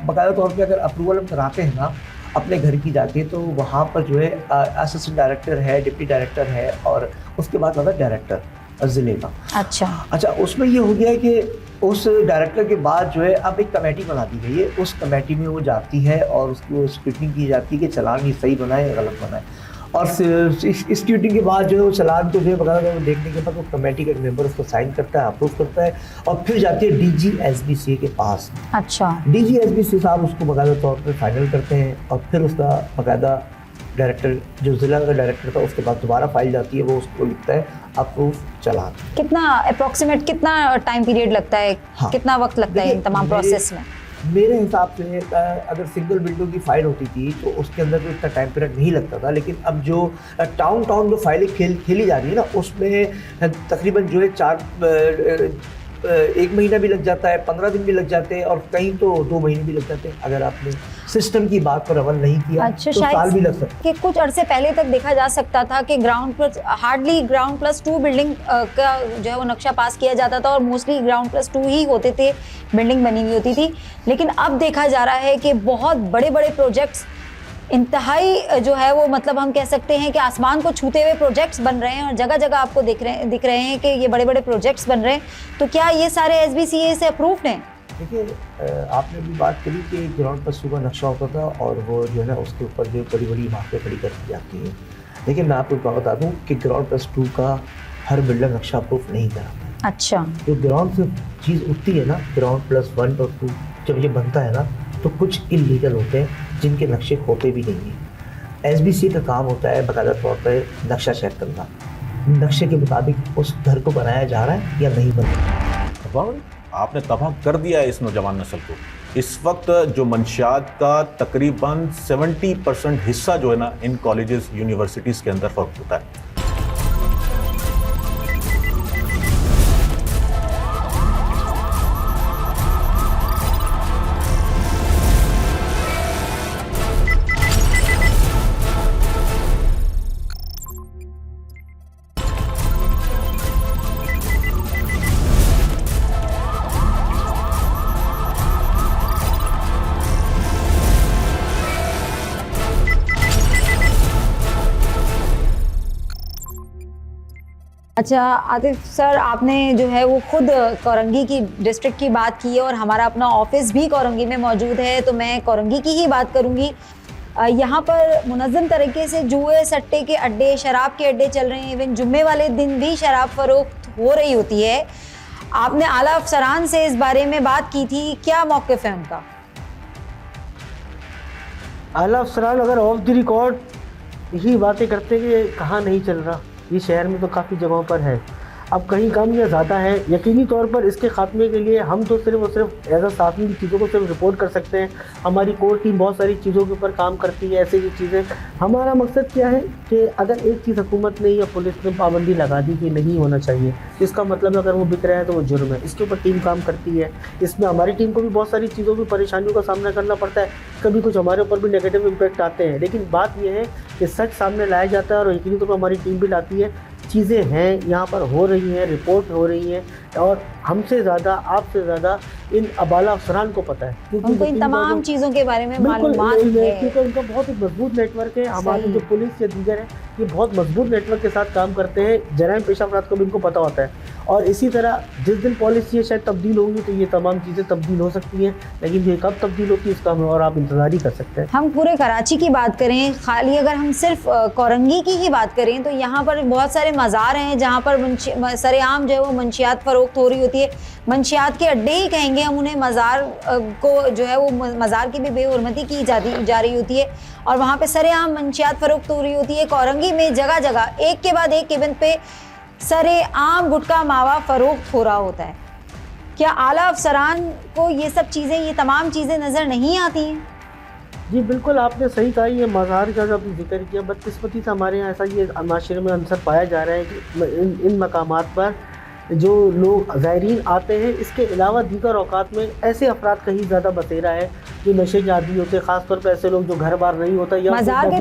बाकायदा तौर पर अगर अप्रूवल हम कराते हैं ना अपने घर की जाके, तो वहाँ पर जो है असिस्टेंट डायरेक्टर है, डिप्टी डायरेक्टर है, और उसके बाद आता है डायरेक्टर ज़िले का। अच्छा, उसमें ये हो गया है कि उस डायरेक्टर के बाद जो है अब एक कमेटी बना दी गई है। उस कमेटी में वो जाती है और उसकी वो स्क्रूटनी की जाती है कि चालान ये सही बनाए या गलत बनाए, और स्क्रूटनी के बाद जो है वो चालान को जो है बकायदा वो देखने के बाद वो कमेटी का एक मेंबर उसको साइन करता है, अप्रूव करता है, और फिर जाती है DG SBCA के पास। अच्छा। DG SBCA साहब उसको बाकायदा तौर पर फाइनल करते हैं, और फिर उसका बाकायदा डायरेक्टर जो ज़िला का डायरेक्टर था उसके बाद दोबारा फाइल जाती है, वो उसको लिखता है अप्रूव चालान। कितना अप्रोक्सीमेट कितना टाइम पीरियड लगता है? हाँ। कितना वक्त लगता है इन तमाम प्रोसेस में? मेरे हिसाब से अगर सिंगल विंडो की फाइल होती थी तो उसके अंदर तो इतना टाइम पीरियड नहीं लगता था, लेकिन अब जो टाउन जो फाइलें खेली जा रही है ना, उसमें तकरीबन जो है 1 महीना भी लग जाता है, 15 दिन भी लग जाते हैं, और कहीं तो 2 महीने भी लग जाते हैं अगर आपने सिस्टम की बात पर अमल नहीं किया। अच्छा, तो साल भी लग सकता है। कि कुछ अरसे पहले तक देखा जा सकता था कि हार्डली ग्राउंड प्लस 2 बिल्डिंग का जो है वो नक्शा पास किया जाता था, और मोस्टली ग्राउंड प्लस 2 ही होते थे, बिल्डिंग बनी हुई होती थी। लेकिन अब देखा जा रहा है कि बहुत बड़े बड़े प्रोजेक्ट्स, इंतहाई जो है वो मतलब हम कह सकते हैं कि आसमान को छूते हुए प्रोजेक्ट्स बन रहे हैं, और जगह जगह आपको दिख रहे हैं कि ये बड़े बड़े प्रोजेक्ट्स बन रहे हैं। तो क्या ये सारे SBCA से अप्रूव्ड हैं? देखिए, आपने भी बात करी कि ग्राउंड प्लस 2 का नक्शा होता था, और वो जो है ना उसके ऊपर जो बड़ी बड़ी इमारतें खड़ी कर दी जाती हैं। लेकिन मैं आपको बता दूँ कि ग्राउंड प्लस 2 का हर बिल्डर नक्शा अप्रूव नहीं कराता। अच्छा। जो ग्राउंड से चीज़ उठती है ना, ग्राउंड प्लस 1 और 2 जब ये बनता है ना, तो कुछ इल्लीगल होते हैं जिनके नक्शे होते भी नहीं हैं। SBCA का काम होता है बाकायदा तौर पर नक्शा चेक करना, नक्शे के मुताबिक उस घर को बनाया जा रहा है या नहीं बन रहा है। आपने तबाह कर दिया है इस नौजवान नस्ल को। इस वक्त जो मंशियात का तकरीबन 70% हिस्सा जो है ना इन कॉलेजेस यूनिवर्सिटीज़ के अंदर फर्क होता है। अच्छा आतिफ सर, आपने जो है वो खुद कोरंगी की डिस्ट्रिक्ट की बात की है और हमारा अपना ऑफिस भी कोरंगी में मौजूद है, तो मैं कोरंगी की ही बात करूंगी। यहाँ पर मुनज़्ज़म तरीके से जुए सट्टे के अड्डे, शराब के अड्डे चल रहे हैं। इवन जुम्मे वाले दिन भी शराब फरोख्त हो रही होती है। आपने आला अफसरान से इस बारे में बात की थी, क्या मौक़िफ़ है उनका? आला अफसरान अगर ऑफ द रिकॉर्ड यही बातें करते कि कहाँ नहीं चल रहा, ये शहर में तो काफ़ी जगहों पर है, अब कहीं कम या ज़्यादा है। यकीनी तौर पर इसके खात्मे के लिए हम तो सिर्फ और सिर्फ एज अ साथी चीज़ों को सिर्फ रिपोर्ट कर सकते हैं। हमारी कोर टीम बहुत सारी चीज़ों के ऊपर काम करती है, ऐसी चीज़ें। हमारा मकसद क्या है कि अगर एक चीज़ हुकूमत ने या पुलिस ने पाबंदी लगा दी कि नहीं होना चाहिए, इसका मतलब अगर वो बिक रहा है तो वो जुर्म है। इसके ऊपर टीम काम करती है। इसमें हमारी टीम को भी बहुत सारी चीज़ों की परेशानियों का सामना करना पड़ता है, कभी कुछ हमारे ऊपर भी नेगेटिव इम्पैक्ट आते हैं, लेकिन बात यह है कि सच सामने लाया जाता है और यकीनी तौर पर हमारी टीम भी लाती है। चीज़ें हैं, यहाँ पर हो रही हैं, रिपोर्ट हो रही हैं, और हमसे ज़्यादा, आपसे ज़्यादा इन अबाला अफसरान को पता है, क्योंकि उनको इन तमाम चीज़ों के बारे में मालूमात है, क्योंकि उनका बहुत एक मजबूत नेटवर्क है। हमारी जो पुलिस या दीगर है, ये बहुत मजबूत नेटवर्क के साथ काम करते हैं। जराइम पेशा अफराद को भी इनको पता होता है। और इसी तरह जिस दिन पॉलिसी शायद तब्दील होंगी तो ये तमाम चीज़ें तब्दील हो सकती हैं, लेकिन ये कब तब्दील होती है इसका हम और आप इंतज़ार ही कर सकते हैं। हम पूरे कराची की बात करें, खाली अगर हम सिर्फ कोरंगी की ही बात करें तो यहाँ पर बहुत सारे मज़ार हैं जहाँ पर सरेआम जो है वो मंशियात फ़रोख्त हो रही होती है। मंशियात के अड्डे ही कहेंगे हम उन्हें। मज़ार को जो है वो मज़ार की भी बेहुरमती की जा रही होती है और वहाँ पे सरेआम मंशियात फ़रोख्त हो रही होती है। कोरंगी में जगह जगह एक के बाद एक इवेंट पे सरेआम गुटखा मावा फ़रोख्त हो रहा होता है। क्या आला अफसरान को ये सब चीज़ें, ये तमाम चीज़ें नज़र नहीं आती हैं? जी बिल्कुल, आपने सही कहा। ये मज़ार का जब जिक्र किया, बदकिस्मती से हमारे यहाँ ऐसा ये माशरे में अंसर पाया जा रहा है कि इन मकामात पर जो लोग ज़ायरीन आते हैं, इसके अलावा दीगर औकात में ऐसे अफराद कहीं ज़्यादा बसेरा है जो नशे के आदी होते हैं, ख़ासतौर पर ऐसे लोग जो घर बार नहीं होता या मज़ार के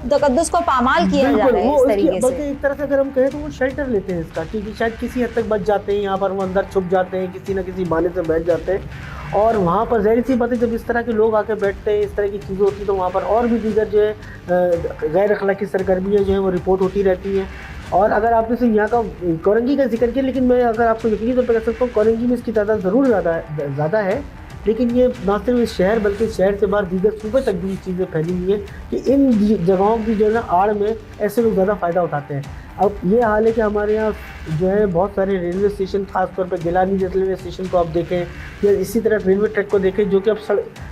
तकद्दुस को पामाल किया जा रहा है इस तरीके से। बल्कि एक तरह से अगर हम कहें तो वो शेल्टर लेते हैं इसका, क्योंकि शायद किसी हद तक बच जाते हैं, यहाँ पर वो अंदर छुप जाते हैं, किसी न किसी बहाने से बैठ जाते हैं। और वहाँ पर ज़ाहिर सी बात है, जब इस तरह के लोग आके बैठते हैं, इस तरह की चीज़ें होती हैं, तो वहाँ पर और भी दीगर जो है गैर अखलाकी सरगर्मियाँ जो है वो रिपोर्ट होती रहती हैं। और अगर आपने सिर्फ यहाँ का कोरंगी का जिक्र किया, लेकिन मैं अगर आपको यकीनी तौर पर कह सकता हूँ कोरंगी में इसकी तादाद ज़रूर ज़्यादा है, लेकिन ये न सिर्फ इस शहर बल्कि शहर से बाहर दीगर सूबे तक भी चीज़ें फैली हुई हैं कि इन जगहों की जो है ना आड़ में ऐसे लोग ज़्यादा फ़ायदा उठाते हैं। अब ये हाल है कि हमारे यहाँ जो है बहुत सारे रेलवे स्टेशन, खासतौर पर गिलानी रेलवे स्टेशन को आप देखें या इसी तरह रेलवे ट्रैक को देखें, जो कि अब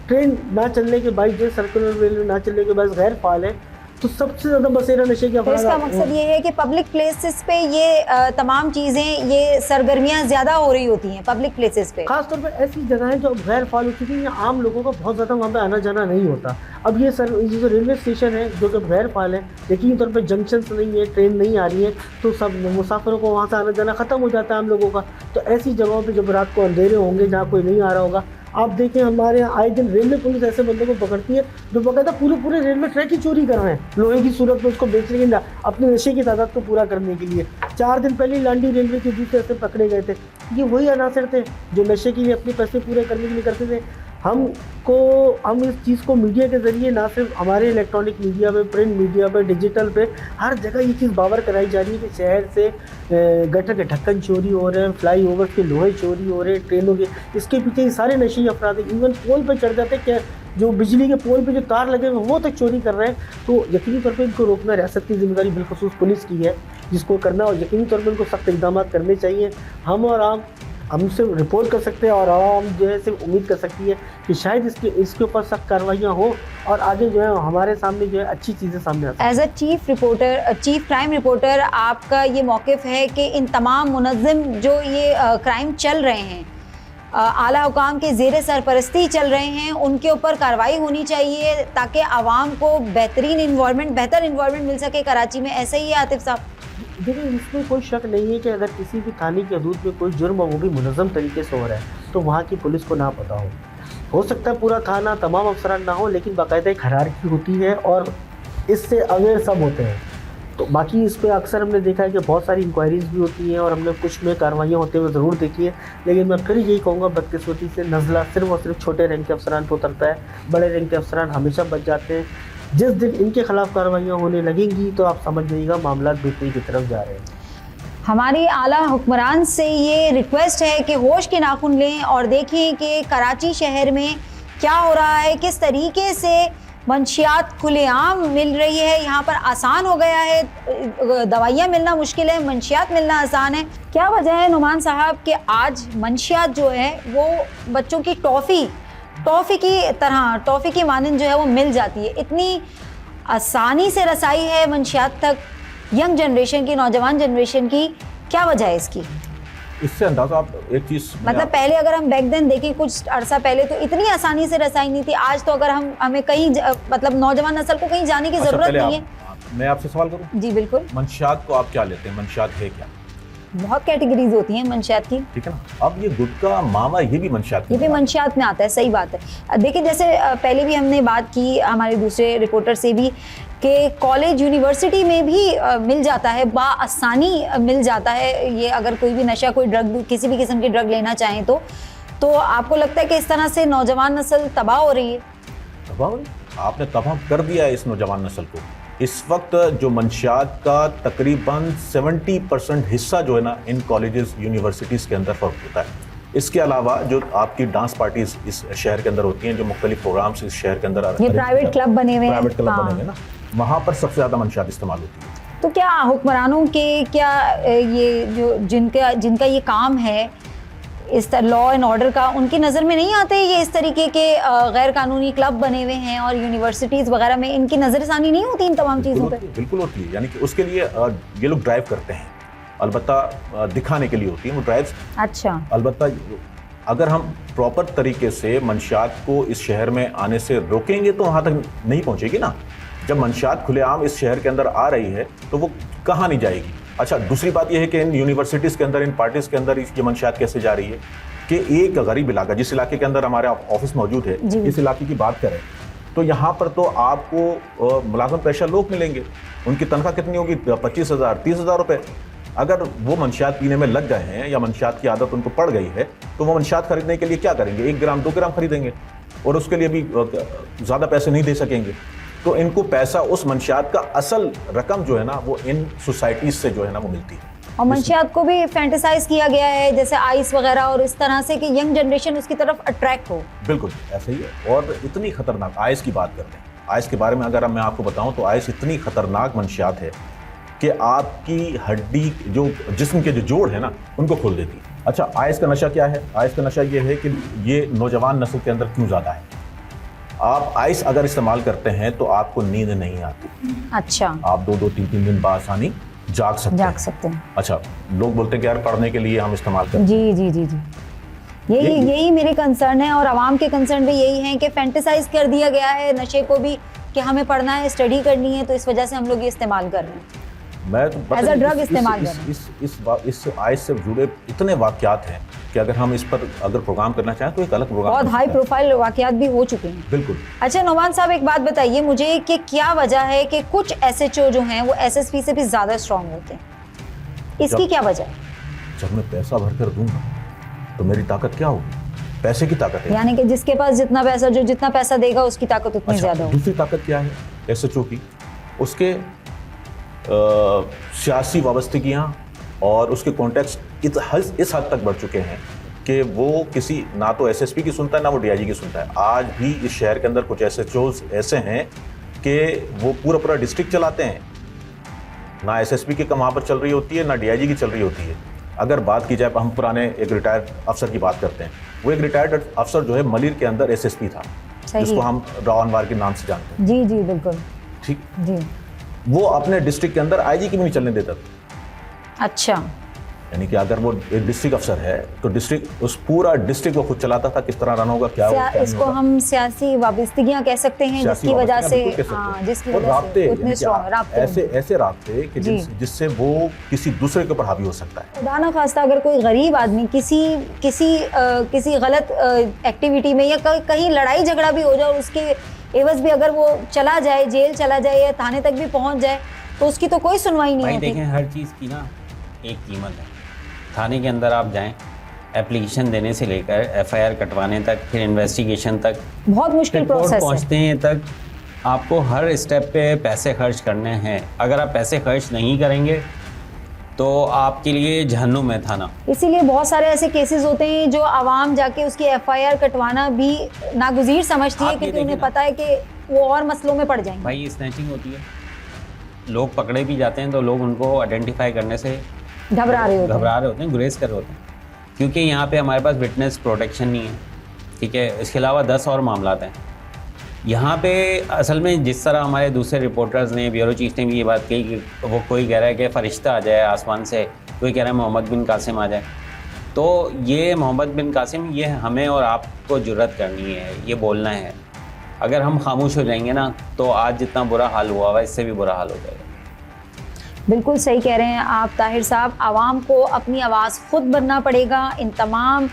ट्रेन ना चलने के बाद, जो सर्कुलर रेलवे ना चलने के बाद गैर फाल है, तो सबसे ज़्यादा बसेरा नशे के तो इसका मकसद ये है कि पब्लिक प्लेसेस पे ये तमाम चीज़ें, ये सरगर्मियाँ ज़्यादा हो रही होती हैं पब्लिक प्लेसेस पे। खासतौर पर ऐसी जगहें जो गैर फाल हो चुकी हैं या आम लोगों का बहुत ज़्यादा वहाँ पे आना जाना नहीं होता। अब ये जो रेलवे स्टेशन है जो कि गैर फाल है, यकीनी तौर पर जंक्शन नहीं है, ट्रेन नहीं आ रही है, तो सब मुसाफिरों को वहाँ से आना जाना ख़त्म हो जाता है आम लोगों का। तो ऐसी जगहों पर जब रात को अंधेरे होंगे जहाँ कोई नहीं आ रहा होगा, आप देखें हमारे यहाँ आए दिन रेलवे पुलिस ऐसे बंदों को पकड़ती है जो बाकायदा पूरे रेलवे ट्रैक ही चोरी कर रहे हैं, लोहे की सूरत में उसको बेचने के लिए, अपने नशे की तादाद को पूरा करने के लिए। 4 दिन पहले लांडी रेलवे के दूसरे ऐसे पकड़े गए थे। ये वही अनासर थे जो नशे के लिए अपने पैसे पूरे करने के लिए करते थे। हम इस चीज़ को मीडिया के ज़रिए, ना सिर्फ हमारे इलेक्ट्रॉनिक मीडिया पे, प्रिंट मीडिया पे, डिजिटल पे, हर जगह ये चीज़ बावर कराई जा रही है कि शहर से गटर के ढक्कन चोरी हो रहे हैं, फ्लाई ओवर के लोहे चोरी हो रहे हैं, ट्रेनों के, इसके पीछे ये सारे नशे अफराद हैं। इवन पोल पर चढ़ जाते हैं, जो बिजली के पोल पे जो तार लगे हुए वो तक चोरी कर रहे हैं। तो यकीनी तौर पे इनको रोकना रियासत की जिम्मेदारी बिलखुसूस पुलिस की है, जिसको करना, और यकीनी तौर पे इनको सख्त इक़दाम करने चाहिए। हम और आप हमसे रिपोर्ट कर सकते हैं और आवाम जो है सिर्फ उम्मीद कर सकती है कि शायद इसके ऊपर सख्त कार्रवाइयाँ हो और आगे जो है हमारे सामने जो है अच्छी चीज़ें सामने आ सकें। As a chief crime reporter आपका ये मौक़िफ़ है कि इन तमाम मुनज़्ज़म जो ये क्राइम चल रहे हैं, आला हुकाम के ज़ेर सरपरस्ती चल रहे हैं, उनके ऊपर कार्रवाई होनी चाहिए ताकि आवाम को बेहतर इन्वायरमेंट मिल सके कराची में। ऐसा ही है आतिफ साहब? देखिए, इसमें कोई शक नहीं है कि अगर किसी भी थाने की हदूद में कोई जुर्म वो भी मुनज़्ज़म तरीके से हो रहा है तो वहाँ की पुलिस को ना पता हो सकता है पूरा थाना तमाम अफसरान ना हो, लेकिन बाकायदा एक हायरार्की होती है और इससे अवेयर सब होते हैं। तो बाकी इस पर अक्सर हमने देखा है कि बहुत सारी इंक्वायरीज़ भी होती हैं और हमने कुछ में कार्रवाइयाँ होते हुए ज़रूर देखी है, लेकिन मैं फिर यही कहूँगा बदकिस्मती से नज़ला सिर्फ और सिर्फ छोटे रैंक के अफसरान पर उतरता है, बड़े रैंक के अफसरान हमेशा बच जाते हैं। जिस दिन इनके खिलाफ कार्रवाइयाँ होने लगेंगी तो आप समझ जाइएगा मामला बेहतरी की तरफ जा रहे हैं। हमारी आला हुक्मरान से ये रिक्वेस्ट है कि होश के नाखून लें और देखें कि कराची शहर में क्या हो रहा है, किस तरीके से मंशियात खुलेआम मिल रही है। यहाँ पर आसान हो गया है, दवाइयाँ मिलना मुश्किल है, मंशियात मिलना आसान है। क्या वजह है नुमान साहब कि आज मंशियात जो है वो बच्चों की टॉफ़ी की मानंद जो है वो मिल जाती है, इतनी आसानी से रसाई है मंशियात तक यंग जनरेशन की, नौजवान जनरेशन की? क्या वजह है इसकी? इससे अंदाजा आप एक चीज़ मतलब पहले अगर हम बैक देन देखें कुछ अरसा पहले तो इतनी आसानी से रसाई नहीं थी। आज तो अगर हमें कहीं मतलब नौजवान नस्ल को कहीं जाने की ज़रूरत नहीं है। मैं आपसे सवाल करूं? जी बिल्कुल। मंशियात को आप क्या लेते हैं? मंशियात है क्या? बहुत कैटेगरीज होती हैं मंशियात की, ठीक है ना। अब ये गुटखा मावा ये भी मंशियात में आता है, सही बात है। देखिए, जैसे पहले भी हमने बात की हमारे दूसरे रिपोर्टर से भी कि कॉलेज यूनिवर्सिटी में भी मिल जाता है, बाआसानी मिल जाता है ये। अगर कोई भी नशा, कोई ड्रग, किसी भी किस्म की ड्रग लेना चाहें तो आपको लगता है कि इस तरह से नौजवान नस्ल तबाह हो रही है? तबाह? आपने तबाह कर दिया है इस नौजवान नस्ल को। इस वक्त जो मंशियात का तकरीबन 70% हिस्सा जो है ना इन कॉलेजेस यूनिवर्सिटीज़ के अंदर फर्क होता है। इसके अलावा जो आपकी डांस पार्टीज इस शहर के अंदर होती हैं, जो मुख्तलिफ प्रोग्राम्स इस शहर के अंदर ये प्राइवेट क्लब बने हुए हैं ना, वहाँ पर सबसे ज़्यादा मंशियात इस्तेमाल होती है। तो क्या हुक्मरानों के ये जो जिनका ये काम है इस लॉ एंड ऑर्डर का, उनकी नज़र में नहीं आते ये इस तरीके के गैर कानूनी क्लब बने हुए हैं और यूनिवर्सिटीज़ वगैरह में इनकी नज़रसानी नहीं होती इन तमाम चीज़ों पे? बिल्कुल होती है। यानी कि उसके लिए ये लोग ड्राइव करते हैं, अलबत्ता दिखाने के लिए होती है वो ड्राइव्स। अच्छा। अलबत्ता अगर हम प्रॉपर तरीके से मंशियात को इस शहर में आने से रोकेंगे तो वहाँ तक नहीं पहुँचेगी ना। जब मंशियात खुलेआम इस शहर के अंदर आ रही है तो वो कहाँ नहीं जाएगी। अच्छा, दूसरी बात यह है कि इन यूनिवर्सिटीज़ के अंदर, इन पार्टीज़ के अंदर ये मंशियात कैसे जा रही है कि एक गरीब इलाका, जिस इलाके के अंदर हमारे ऑफिस मौजूद है, इस इलाके की बात करें तो यहाँ पर तो आपको मुलाज़िम पेशा लोग मिलेंगे। उनकी तनख्वाह कितनी होगी? 25,000 30,000 रुपये। अगर वो मंशियात पीने में लग गए हैं या मंशियात की आदत उनको पड़ गई है तो वो मंशियात खरीदने के लिए क्या करेंगे? 1 ग्राम 2 ग्राम खरीदेंगे और उसके लिए भी ज़्यादा पैसे नहीं दे सकेंगे। तो इनको पैसा, उस मंशियात का असल रकम जो है ना वो इन सोसाइटीज़ से जो है ना वो मिलती है। और मंशियात को भी फैंटेसाइज किया गया है जैसे आइस वगैरह और इस तरह से कि यंग जनरेशन उसकी तरफ अट्रैक्ट हो। बिल्कुल ऐसे ही है। और इतनी खतरनाक आइस की बात करते हैं, आइस के बारे में अगर मैं आपको बताऊं तो आइस इतनी खतरनाक मंशियात है कि आपकी हड्डी, जो जिस्म के जो जोड़ है ना, उनको खोल देती है। अच्छा, आइस का नशा क्या है? आइस का नशा ये है कि ये नौजवान नस्ल के अंदर क्यों ज़्यादा है। आप आइस अगर इस्तेमाल करते हैं तो आपको नींद नहीं आती। अच्छा। आप 2-2 3-3 दिन बासानी जाग सकते हैं। अच्छा, लोग बोलते हैं कि यार पढ़ने के लिए हम इस्तेमाल करते हैं। जी जी जी जी, यही मेरे कंसर्न है और आवाम के कंसर्न भी यही है कि फैंटेसाइज कर दिया गया है नशे को भी कि हमें पढ़ना है, स्टडी करनी है, तो इस वजह से हम लोग ये इस्तेमाल कर रहे हैं। मैं तो एज अ ड्रग इस्तेमाल कर रहे हैं। इस आइस से जुड़े इतने वाकयात हैं कि अगर हम इस पर अगर प्रोग्राम करना चाहें तो एक अलग प्रोग्राम, बहुत हाई प्रोफाइल वाकयात भी हो चुके हैं। बिल्कुल। अच्छा नुमान साहब, एक बात बताइए मुझे कि क्या वजह है कि कुछ SHO जो हैं वो SSP से भी ज़्यादा स्ट्रॉन्ग होते हैं, इसकी क्या वजह है? जब मैं पैसा भर कर दूंगा तो मेरी ताकत क्या होगी? पैसे की ताकत है। यानी कि जिसके पास जितना पैसा देगा उसकी ताकत उतनी ज़्यादा होगी। दूसरी ताकत क्या है SHO की? उसके सियासी वाबस्तगियाँ और उसके कॉन्टेक्स्ट इस हद तक बढ़ चुके हैं कि वो किसी ना तो SSP की सुनता है ना वो DIG की सुनता है। आज भी इस शहर के अंदर कुछ SHOs ऐसे हैं कि वो पूरा डिस्ट्रिक्ट चलाते हैं। ना SSP की वहाँ पर चल रही होती है ना DIG की चल रही होती है। अगर बात की जाए, हम पुराने एक रिटायर्ड अफसर की बात करते हैं, वो एक रिटायर्ड अफसर जो है मलिर के अंदर SSP था, जिसको हम राव अनवर के नाम से जानते हैं। जी जी बिल्कुल ठीक। जी। वो अपने डिस्ट्रिक्ट के अंदर IG की भी नहीं चलने देता था। अच्छा। यानी कि अगर वो एक डिस्ट्रिक्ट अफसर है तो डिस्ट्रिक्ट उस पूरा डिस्ट्रिक्ट को खुद चलाता था, किस तरह रन होगा, क्या होगा, क्या नहीं इसको होगा। हम सियासी वाबस्तगियां कह सकते हैं, सियासी जिसकी वजह से वाबस्तगियां बिल्कुल कह सकते हैं। जिसकी और वजह राब्ते, से यानी उतने कि स्ट्रॉन्ग राब्ते ऐसे राब्ते कि जी। जिससे वो किसी दूसरे के ऊपर हावी हो सकता है। खुदा ना खास्ता अगर कोई गरीब आदमी किसी गलत एक्टिविटी में या कहीं लड़ाई झगड़ा भी हो जाए, उसके एवज भी अगर वो चला जाए, जेल चला जाए या थाने तक भी पहुंच जाए, तो उसकी तो कोई सुनवाई नहीं भाई होती। देखें, हर चीज़ की ना एक कीमत है। थाने के अंदर आप जाएं, एप्लीकेशन देने से लेकर एफआईआर कटवाने तक, फिर इन्वेस्टिगेशन तक, बहुत मुश्किल रिपोर्ट प्रोसेस है। पहुंचते हैं तक आपको हर स्टेप पे पैसे खर्च करने हैं। अगर आप पैसे खर्च नहीं करेंगे तो आपके लिए जहन्नुम है थाना। इसीलिए बहुत सारे ऐसे केसेस होते हैं जो आवाम जाके उसकी एफआईआर कटवाना भी नागुज़ीर समझती है, आप ये क्योंकि उन्हें देखिए ना। पता है कि वो और मसलों में पड़ जाएंगे। भाई स्नैचिंग होती है, लोग पकड़े भी जाते हैं तो लोग उनको आइडेंटिफाई करने से घबरा रहे होते हैं। गुरेज कर रहे होते हैं, क्योंकि यहाँ पे हमारे पास विटनेस प्रोटेक्शन नहीं है। ठीक है, इसके अलावा 10 और मामलात हैं यहाँ पे। असल में जिस तरह हमारे दूसरे रिपोर्टर्स ने, ब्यूरो चीफ ने भी ये बात कही कि वो कोई कह रहा है कि फ़रिश्ता आ जाए आसमान से, कोई कह रहा है मोहम्मद बिन कासिम आ जाए, तो ये मोहम्मद बिन कासिम, ये हमें और आपको जुर्रत करनी है, ये बोलना है। अगर हम खामोश हो जाएंगे ना तो आज जितना बुरा हाल हुआ हुआ इससे भी बुरा हाल हो जाएगा। बिल्कुल सही कह रहे हैं आप ताहिर साहब। आवाम को अपनी आवाज़ खुद बनना पड़ेगा। इन तमाम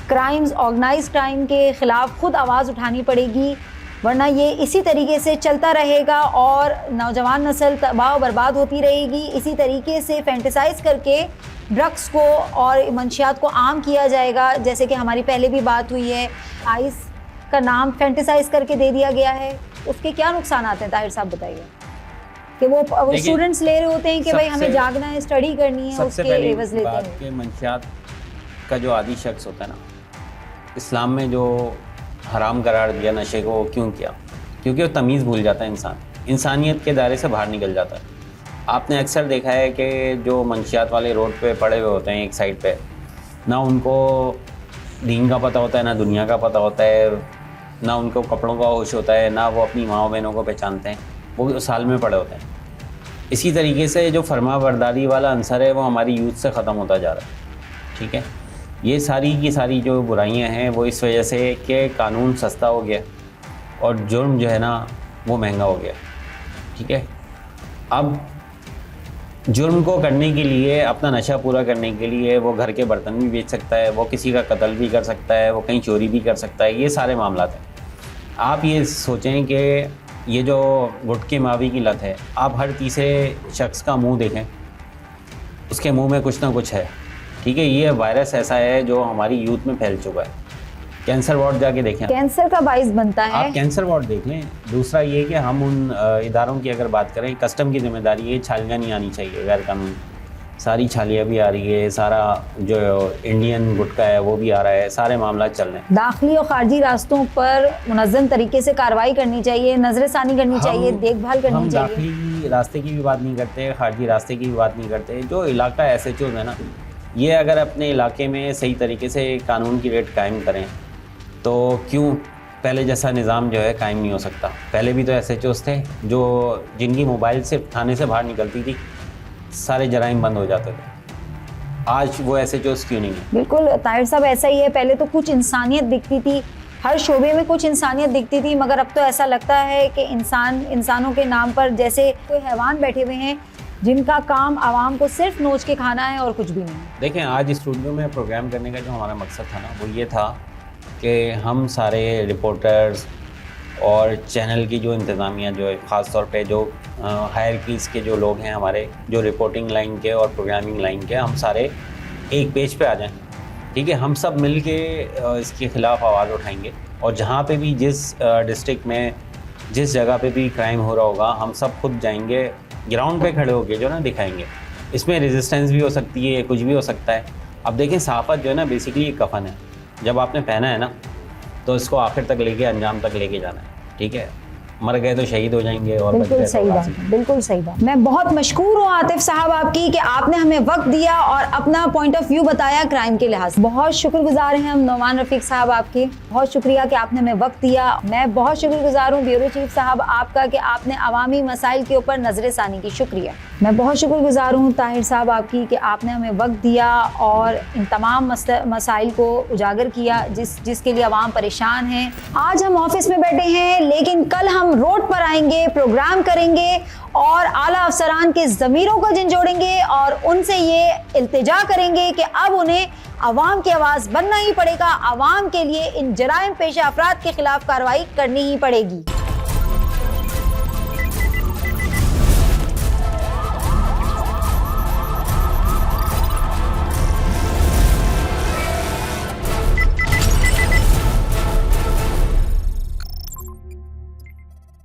क्राइम्स, ऑर्गेनाइज क्राइम के ख़िलाफ़ खुद आवाज़ उठानी पड़ेगी, वरना ये इसी तरीके से चलता रहेगा और नौजवान नस्ल तबाह और बर्बाद होती रहेगी। इसी तरीके से फैंटेसाइज करके ड्रग्स को और मंशियात को आम किया जाएगा, जैसे कि हमारी पहले भी बात हुई है। आइस का नाम फैंटेसाइज करके दे दिया गया है, उसके क्या नुकसान आते हैं ताहिर साहब बताइए? कि वो स्टूडेंट्स ले रहे होते हैं कि भाई हमें जागना है, स्टडी करनी है, सबसे उसके पहली एवज लेते बात हैं। कि मंशियात का जो आदी शख्स होता है ना, इस्लाम में जो हराम करार दिया नशे को, क्यों किया? क्योंकि वो तमीज़ भूल जाता है इंसान, इंसानियत के दायरे से बाहर निकल जाता है। आपने अक्सर देखा है कि जो मंशियात वाले रोड पे पड़े हुए होते हैं एक साइड पे, ना उनको दीन का पता होता है, ना दुनिया का पता होता है, ना उनको कपड़ों का होश होता है, ना वो अपनी माँ बहनों को पहचानते हैं, वो उस हाल में पड़े होते हैं। इसी तरीके से जो फरमाबरदारी वाला अंसर है वो हमारी यूथ से ख़त्म होता जा रहा है। ठीक है, ये सारी की सारी जो बुराइयां हैं वो इस वजह से कि कानून सस्ता हो गया और जुर्म जो है ना वो महंगा हो गया। ठीक है, अब जुर्म को करने के लिए, अपना नशा पूरा करने के लिए वो घर के बर्तन भी बेच सकता है, वो किसी का कत्ल भी कर सकता है, वो कहीं चोरी भी कर सकता है। ये सारे मामलात हैं। आप ये सोचें कि ये जो गुटखे मावी की लत है, आप हर तीसरे शख्स का मुंह देखें, उसके मुंह में कुछ ना कुछ है। ठीक है, ये वायरस ऐसा है जो हमारी यूथ में फैल चुका है। कैंसर वार्ड जाके देखें, कैंसर का बाइस बनता है। आप कैंसर वार्ड देख लें। दूसरा ये कि हम उन इदारों की अगर बात करें, कस्टम की जिम्मेदारी है, छालियाँ नहीं आनी चाहिए गैर कानूनी। सारी छालियाँ भी आ रही है, सारा जो इंडियन गुटखा है वो भी आ रहा है, सारे मामला चल रहे हैं। दाखिली और खारजी रास्तों पर मुनज़्ज़म तरीके से कार्रवाई करनी चाहिए, नजरसानी करनी चाहिए, देखभाल करनी हम चाहिए। दाखिली रास्ते की भी बात नहीं करते, खारजी रास्ते की भी बात नहीं करते। जो इलाका SHO है ना, ये अगर अपने इलाके में सही तरीके से कानून की रेट कायम करें तो क्यों पहले जैसा निज़ाम जो है कायम नहीं हो सकता? पहले भी तो SHOs थे जो जिनकी मोबाइल से थाने से बाहर निकलती थी सारे जराइम बंद हो जाते थे। आज वो SHOs क्यों नहीं है? बिल्कुल ताहिर साहब, ऐसा ही है। पहले तो कुछ इंसानियत दिखती थी, हर शोबे में कुछ इंसानियत दिखती थी, मगर अब तो ऐसा लगता है कि इंसानों के नाम पर जैसे कोई हैवान बैठे हुए हैं जिनका काम आवाम को सिर्फ नोच के खाना है और कुछ भी नहीं। देखें, आज स्टूडियो में प्रोग्राम करने का जो हमारा मकसद था ना, वो ये था कि हम सारे रिपोर्टर्स और चैनल की जो इंतज़ामिया जो है, ख़ास तौर पे जो हायरकीज़ के जो लोग हैं हमारे, जो रिपोर्टिंग लाइन के और प्रोग्रामिंग लाइन के, हम सारे एक पेज पे आ जाएं। ठीक है, हम सब मिल के इसके ख़िलाफ़ आवाज़ उठाएंगे और जहाँ पे भी, जिस डिस्ट्रिक्ट में, जिस जगह पे भी क्राइम हो रहा होगा, हम सब खुद जाएंगे, ग्राउंड पे खड़े होके जो ना दिखाएंगे। इसमें रेजिस्टेंस भी हो सकती है, कुछ भी हो सकता है। अब देखें, सहाफ़त जो है ना बेसिकली एक कफन है। जब आपने पहना है ना तो इसको आखिर तक लेके, अंजाम तक लेके जाना है। ठीक है, मर गए तो शहीद हो जाएंगे और बच बिल्कुल गए तो सही बात गाजी। है, बिल्कुल सही बात। मैं बहुत मशकूर हूँ आतिफ साहब आपकी कि आपने हमें वक्त दिया और अपना पॉइंट ऑफ व्यू बताया क्राइम के लिहाज से। बहुत शुक्रगुजार हैं हम नौमान रफीक साहब आपके, बहुत शुक्रिया कि आपने हमें वक्त दिया। मैं बहुत शुक्रगुजार हूँ ब्यूरो चीफ साहब आपका कि आपने अवामी मसाइल के ऊपर नजरसानी की। शुक्रिया। मैं बहुत शुक्रगुजार हूँ ताहिर साहब आपकी कि आपने हमें वक्त दिया और इन तमाम मसाइल को उजागर किया जिसके लिए अवाम परेशान है। आज हम ऑफिस में बैठे हैं लेकिन कल हम रोड पर आएंगे, प्रोग्राम करेंगे और आला अफसरान के ज़मीरों को झंझोड़ेंगे और उनसे ये इल्तिजा करेंगे कि अब उन्हें अवाम की आवाज़ बनना ही पड़ेगा। अवाम के लिए इन जराइम पेशा अफराद के खिलाफ कार्रवाई करनी ही पड़ेगी।